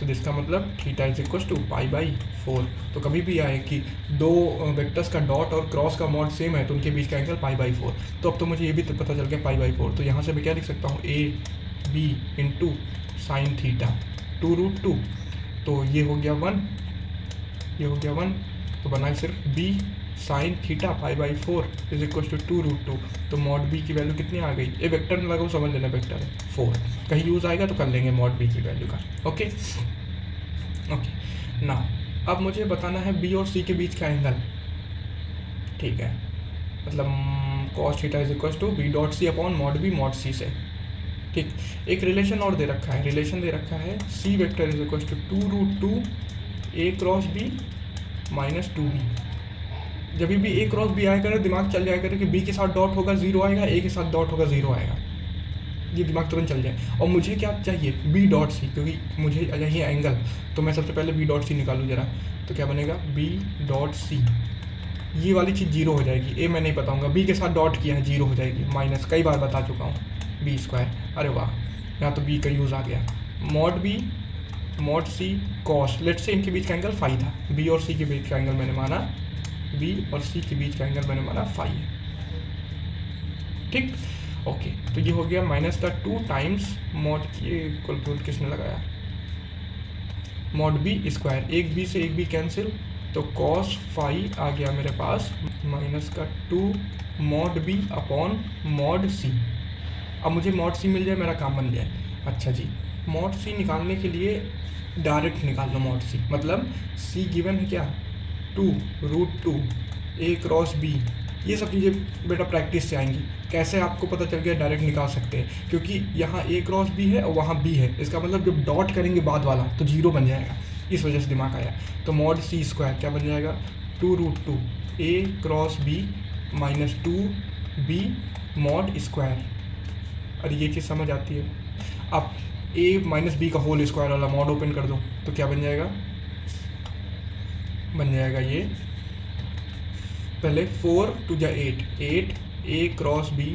तो जिसका मतलब थीटा इज इक्वल टू π/4। तो कभी भी आए कि दो वेक्टर्स का डॉट और क्रॉस का मॉड सेम है तो उनके बीच का एंगल π/4। तो अब तो मुझे ये भी पता चल गया π/4। तो यहाँ से मैं क्या लिख सकता हूँ, A B into sine theta 2√2। तो ये हो गया 1, ये हो गया 1, तो बना सिर्फ B sine theta π/4 is equal to 2√2। तो मॉड बी की वैल्यू कितनी आ गई, ये वेक्टर में लगाओ, समझ लेना वेक्टर है 4, कहीं यूज़ आएगा तो कर लेंगे मॉड बी की वैल्यू का। ओके ओके ना, अब मुझे बताना है बी और सी के बीच का एंगल। ठीक है, मतलब cos theta is equal to B dot C upon mod B mod C से। ठीक, एक रिलेशन और दे रखा है, रिलेशन दे रखा है C vector is equal to 2√2 A cross B minus 2b। जब भी ए क्रॉस बी आया करे दिमाग चल जाया करे कि बी के साथ डॉट होगा 0 आएगा, ए के साथ डॉट होगा 0 आएगा, ये दिमाग तुरंत चल जाए। और मुझे क्या चाहिए, बी डॉट सी, क्योंकि मुझे चाहिए एंगल, तो मैं सबसे पहले बी डॉट सी निकालूँ जरा। तो क्या बनेगा, बी डॉट सी, ये वाली चीज़ 0 हो जाएगी, ए मैं नहीं बताऊँगा, बी के साथ डॉट किया है 0 हो जाएगी, माइनस कई बार बता चुका हूँ b²। अरे वाह, यहाँ तो बी का यूज़ आ गया। Mod B mod C cos, let से इनके बीच का एंगल फाई था, बी और सी के बीच का एंगल मैंने माना, बी और सी के बीच का एंगल मैंने माना फाई है। ठीक, ओके। तो ये हो गया माइनस का 2 टाइम्स मॉड, ये कैलकुलेट किसने लगाया, मॉड बी स्क्वायर, एक बी से एक बी कैंसिल, तो कॉस फाई आ गया मेरे पास माइनस का 2 mod B upon mod C. अब मुझे मॉड सी मिल जाए, मेरा काम बन जाए। अच्छा जी, मॉड सी निकालने के लिए डायरेक्ट निकाल लो मॉड सी, मतलब सी गिवन है क्या, 2√2 ए क्रॉस बी। ये सब चीज़ें बेटा प्रैक्टिस से आएंगी। कैसे आपको पता चल गया, डायरेक्ट निकाल सकते हैं, क्योंकि यहाँ ए क्रॉस बी है और वहाँ बी है, इसका मतलब जब डॉट करेंगे बाद वाला तो 0 बन जाएगा, इस वजह से दिमाग आया। तो मॉड सी स्क्वायर क्या बन जाएगा, 2√2 A cross B minus 2b mod square. और ये चीज़ समझ आती है। अब a माइनस बी का होल स्क्वायर वाला मॉड ओपन कर दो तो क्या बन जाएगा, बन जाएगा ये, पहले 4 2 जा 8 A cross B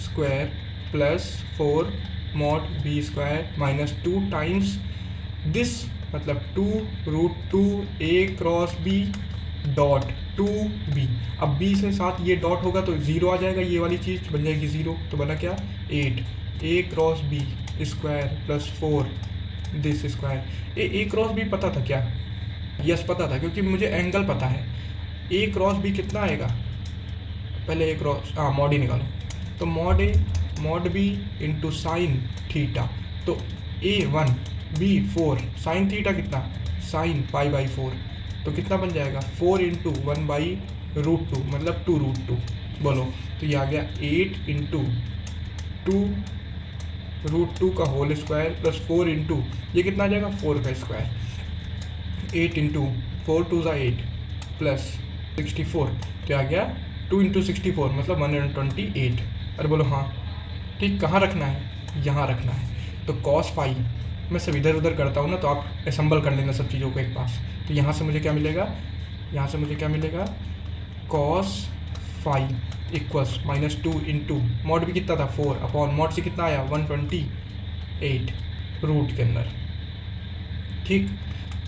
square plus 4 mod B square minus 2 times this, मतलब 2√2 A cross B dot 2b। अब b से साथ ये डॉट होगा तो 0 आ जाएगा, ये वाली चीज़ बन जाएगी 0। तो बना क्या, 8 A cross B square plus 4 this square. A cross B पता था क्या, यस पता था, क्योंकि मुझे एंगल पता है। ए क्रॉस बी कितना आएगा, पहले ए क्रॉस, हाँ मॉड ही निकालो, तो mod A mod B into sine theta, तो ए 1 बी 4 साइन थीटा कितना, साइन π/4, तो कितना बन जाएगा 4 इंटू 1/√2 मतलब 2√2। बोलो, तो ये आ गया 8 इंटू 2√2 का होल स्क्वायर प्लस 4 इंटू ये कितना आ जाएगा 4 का स्क्वायर, 8 इंटू 4 2 ज़ा 8 प्लस 64, तो आ गया 2 इंटू 64 मतलब 128। अरे बोलो हाँ, ठीक, कहाँ रखना है, यहाँ रखना है। तो कॉस फाई मैं सब इधर उधर करता हूँ ना, तो आप असम्बल कर लेना सब चीज़ों को एक पास। तो यहाँ से मुझे क्या मिलेगा, यहाँ से मुझे क्या मिलेगा, cos phi equals minus 2 into mod भी कितना था 4 अपॉन मॉड से कितना आया 128 रूट के अंदर। ठीक,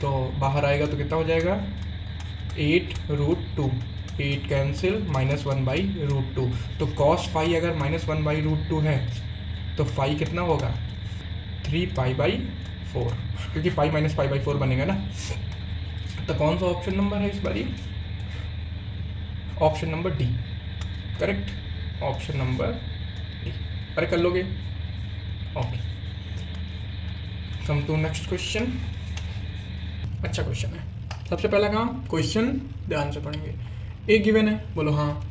तो बाहर आएगा तो कितना हो जाएगा 8√2 8 कैंसिल, -1/√2। तो cos फाई अगर -1/√2 है तो फाई कितना होगा 3π/4, क्योंकि पाई माइनस π/4 बनेगा ना। तो कौन सा ऑप्शन नंबर है इस बारी? Option number D, correct, option number D. अरे कर लोगे? Okay, come to next question. अच्छा क्वेश्चन है। सबसे पहला काम, क्वेश्चन ध्यान से पढ़ेंगे। ए गिवन है, बोलो हाँ।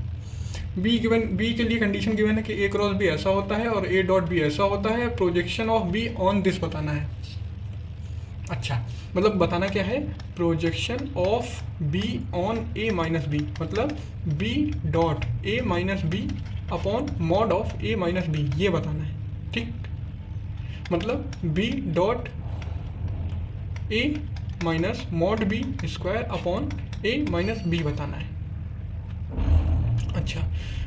बी गिवन, बी के लिए कंडीशन गिवन है कि ए क्रॉस बी ऐसा होता है और ए डॉट बी ऐसा होता है, projection of B on this बताना है। अच्छा, मतलब बताना क्या है? Projection of B on A minus B, मतलब B dot A minus B upon mod of A minus B, ये बताना है। ठीक, मतलब B dot A minus mod B square upon A minus B बताना है। अच्छा,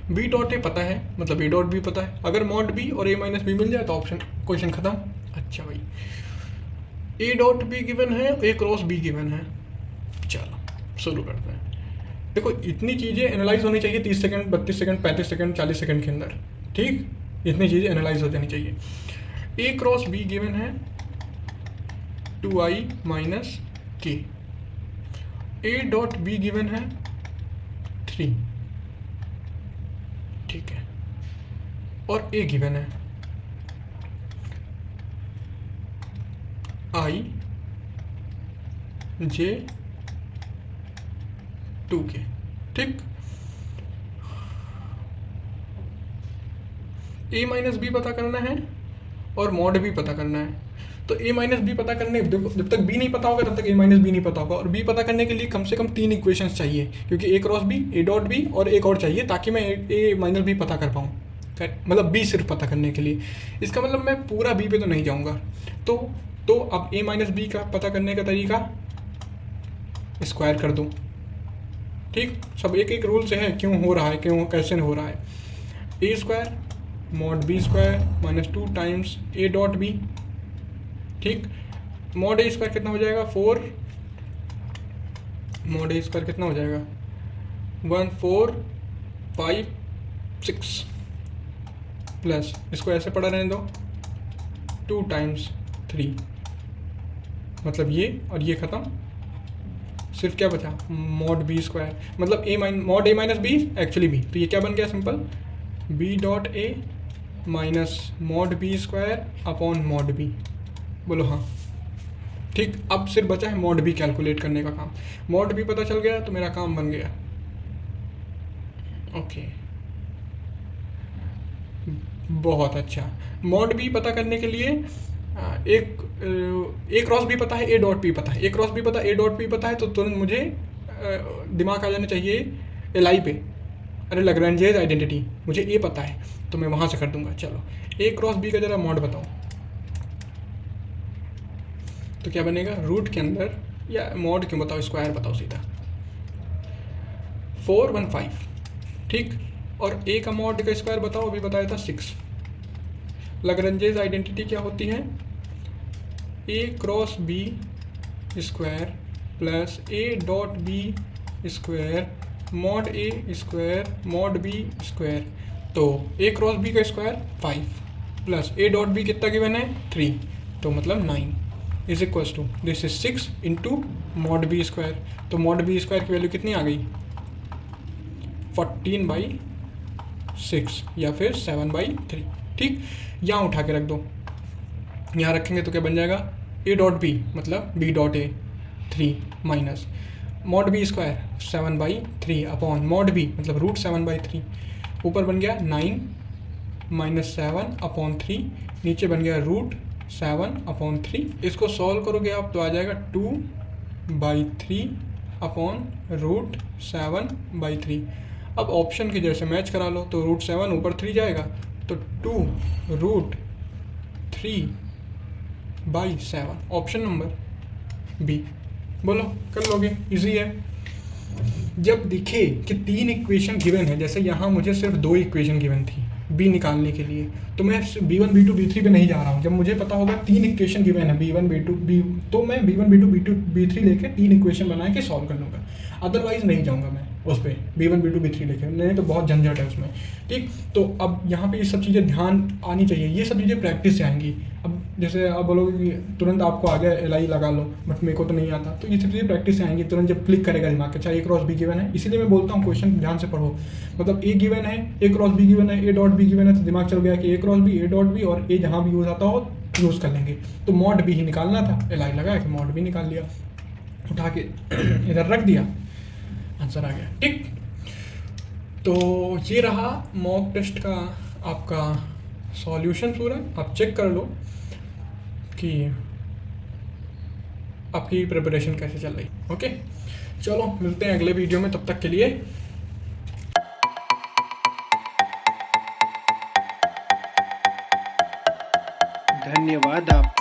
बी डॉट ए पता है, मतलब ए डॉट बी पता है। अगर मॉड बी और ए माइनस बी मिल जाए तो ऑप्शन क्वेश्चन खत्म। अच्छा भाई, ए डॉट बी गिवन है, ए क्रॉस बी गिवन है। चलो शुरू करते हैं। देखो, इतनी चीज़ें एनालाइज होनी चाहिए 30 सेकंड, 32 सेकंड, 35 सेकंड, 40 सेकंड के अंदर। ठीक, इतनी चीज़ें एनालाइज हो जानी चाहिए। ए क्रॉस बी गिवन है 2i माइनस के, ए डॉट बी गिवन है 3, ठीक है, और ए गिवन है i j 2k। ठीक, ए माइनस बी पता करना है और मॉड बी पता करना है। तो ए माइनस बी पता करने, देखो जब तक बी नहीं पता होगा तब तक ए माइनस बी नहीं पता होगा, और बी पता करने के लिए कम से कम 3 इक्वेशंस चाहिए, क्योंकि A cross B, A dot B और एक और चाहिए, ताकि मैं ए माइनस बी पता कर पाऊँ, मतलब बी सिर्फ पता करने के लिए। इसका मतलब मैं पूरा बी पे तो नहीं जाऊँगा। तो अब ए माइनस बी का पता करने का तरीका स्क्वायर कर दूँ। ठीक, सब एक एक रूल से है, क्यों हो रहा है, क्यों कैसे हो रहा है। A square mod B square minus 2 times A dot B. ठीक, मॉड ए स्क्वायर कितना हो जाएगा 4, मॉड ए स्क्वायर कितना हो जाएगा 1 4 5 6, प्लस इसको ऐसे पढ़ा रहने दो 2 टाइम्स 3, मतलब ये और ये ख़त्म, सिर्फ क्या बचा मॉड बी स्क्वायर, मतलब mod A minus B actually B, तो ये क्या बन गया simple B dot A minus mod B square upon mod B. बोलो हाँ। ठीक, अब सिर्फ बचा है मॉड बी कैलकुलेट करने का काम। मॉड बी पता चल गया तो मेरा काम बन गया। ओके, बहुत अच्छा। मॉड बी पता करने के लिए एक ए क्रॉस बी पता है, ए डॉट बी पता है, ए क्रॉस बी पता है, ए डॉट बी पता है, तो तुरंत मुझे दिमाग आ जाना चाहिए एल आई पे। अरे लैग्रेंजेस आइडेंटिटी, मुझे ए पता है तो मैं वहाँ से कर दूंगा। चलो ए क्रॉस बी का जरा मॉड बताओ, तो क्या बनेगा रूट के अंदर, या मॉड क्यों बताओ, स्क्वायर बताओ सीधा 415। ठीक, और ए का मॉड का स्क्वायर बताओ, अभी बताया था 6। लैग्रेंजेस आइडेंटिटी क्या होती है A cross B square plus A dot B square mod A square mod B square. तो ए क्रॉस बी का square 5 plus A dot B कितना गिवन है 3, तो मतलब 9 is equals to this is 6 into mod B square. तो mod B square की value कितनी आ गई 14/6 या फिर 7/3। ठीक, यहाँ उठा के रख दो, यहाँ रखेंगे तो क्या बन जाएगा ए डॉट बी मतलब B dot A 3 minus mod B square 7/3 upon mod B मतलब रूट 7/3। ऊपर बन गया 9 माइनस 7 अपॉन 3, नीचे बन गया रूट 7 अपॉन 3। इसको सॉल्व करोगे आप तो आ जाएगा 2/3 अपॉन रूट 7/3। अब ऑप्शन के जैसे मैच करा लो, तो रूट 7 ऊपर 3 जाएगा, तो 2√3/7 ऑप्शन नंबर बी। बोलो कर लोगे, इजी है। जब दिखे कि 3 इक्वेशन गिवन है, जैसे यहाँ मुझे सिर्फ 2 इक्वेशन गिवन थी बी निकालने के लिए, तो मैं b1 b2 b3 पे नहीं जा रहा हूँ। जब मुझे पता होगा 3 इक्वेशन गिवन है b1 b2 तो मैं b1 b2 b3 लेके 3 इक्वेशन बना के सॉल्व कर लूँगा, अदरवाइज नहीं जाऊँगा मैं। उस पर B1 B2 B3 लिखे, नहीं तो बहुत झंझट है उसमें। ठीक, तो अब यहाँ पे ये सब चीज़ें ध्यान आनी चाहिए, ये सब चीज़ें प्रैक्टिस से आएंगी। अब जैसे आप बोलोगे कि तुरंत आपको आ गया LI लगा लो, बट मेरे को तो नहीं आता, तो ये सब चीज़ें प्रैक्टिस से आएंगी, तुरंत जब क्लिक करेगा दिमाग के, अच्छा A क्रॉस B गिवन है, इसीलिए मैं बोलता हूँ क्वेश्चन ध्यान से पढ़ो। मतलब A गिवन है, A क्रॉस B गिवन है, A डॉट B गिवन है, तो दिमाग चल गया कि A cross B, A dot B, और A जहाँ भी यूज़ आता हो यूज़ कर लेंगे। तो मॉड B ही निकालना था, LI लगा कि मॉड B निकाल लिया, उठा के इधर रख दिया, आंसर आ गया। ठीक, तो ये रहा मॉक टेस्ट का आपका सॉल्यूशन पूरा। आप चेक कर लो कि आपकी प्रिपरेशन कैसे चल रही। ओके, चलो मिलते हैं अगले वीडियो में, तब तक के लिए धन्यवाद। आप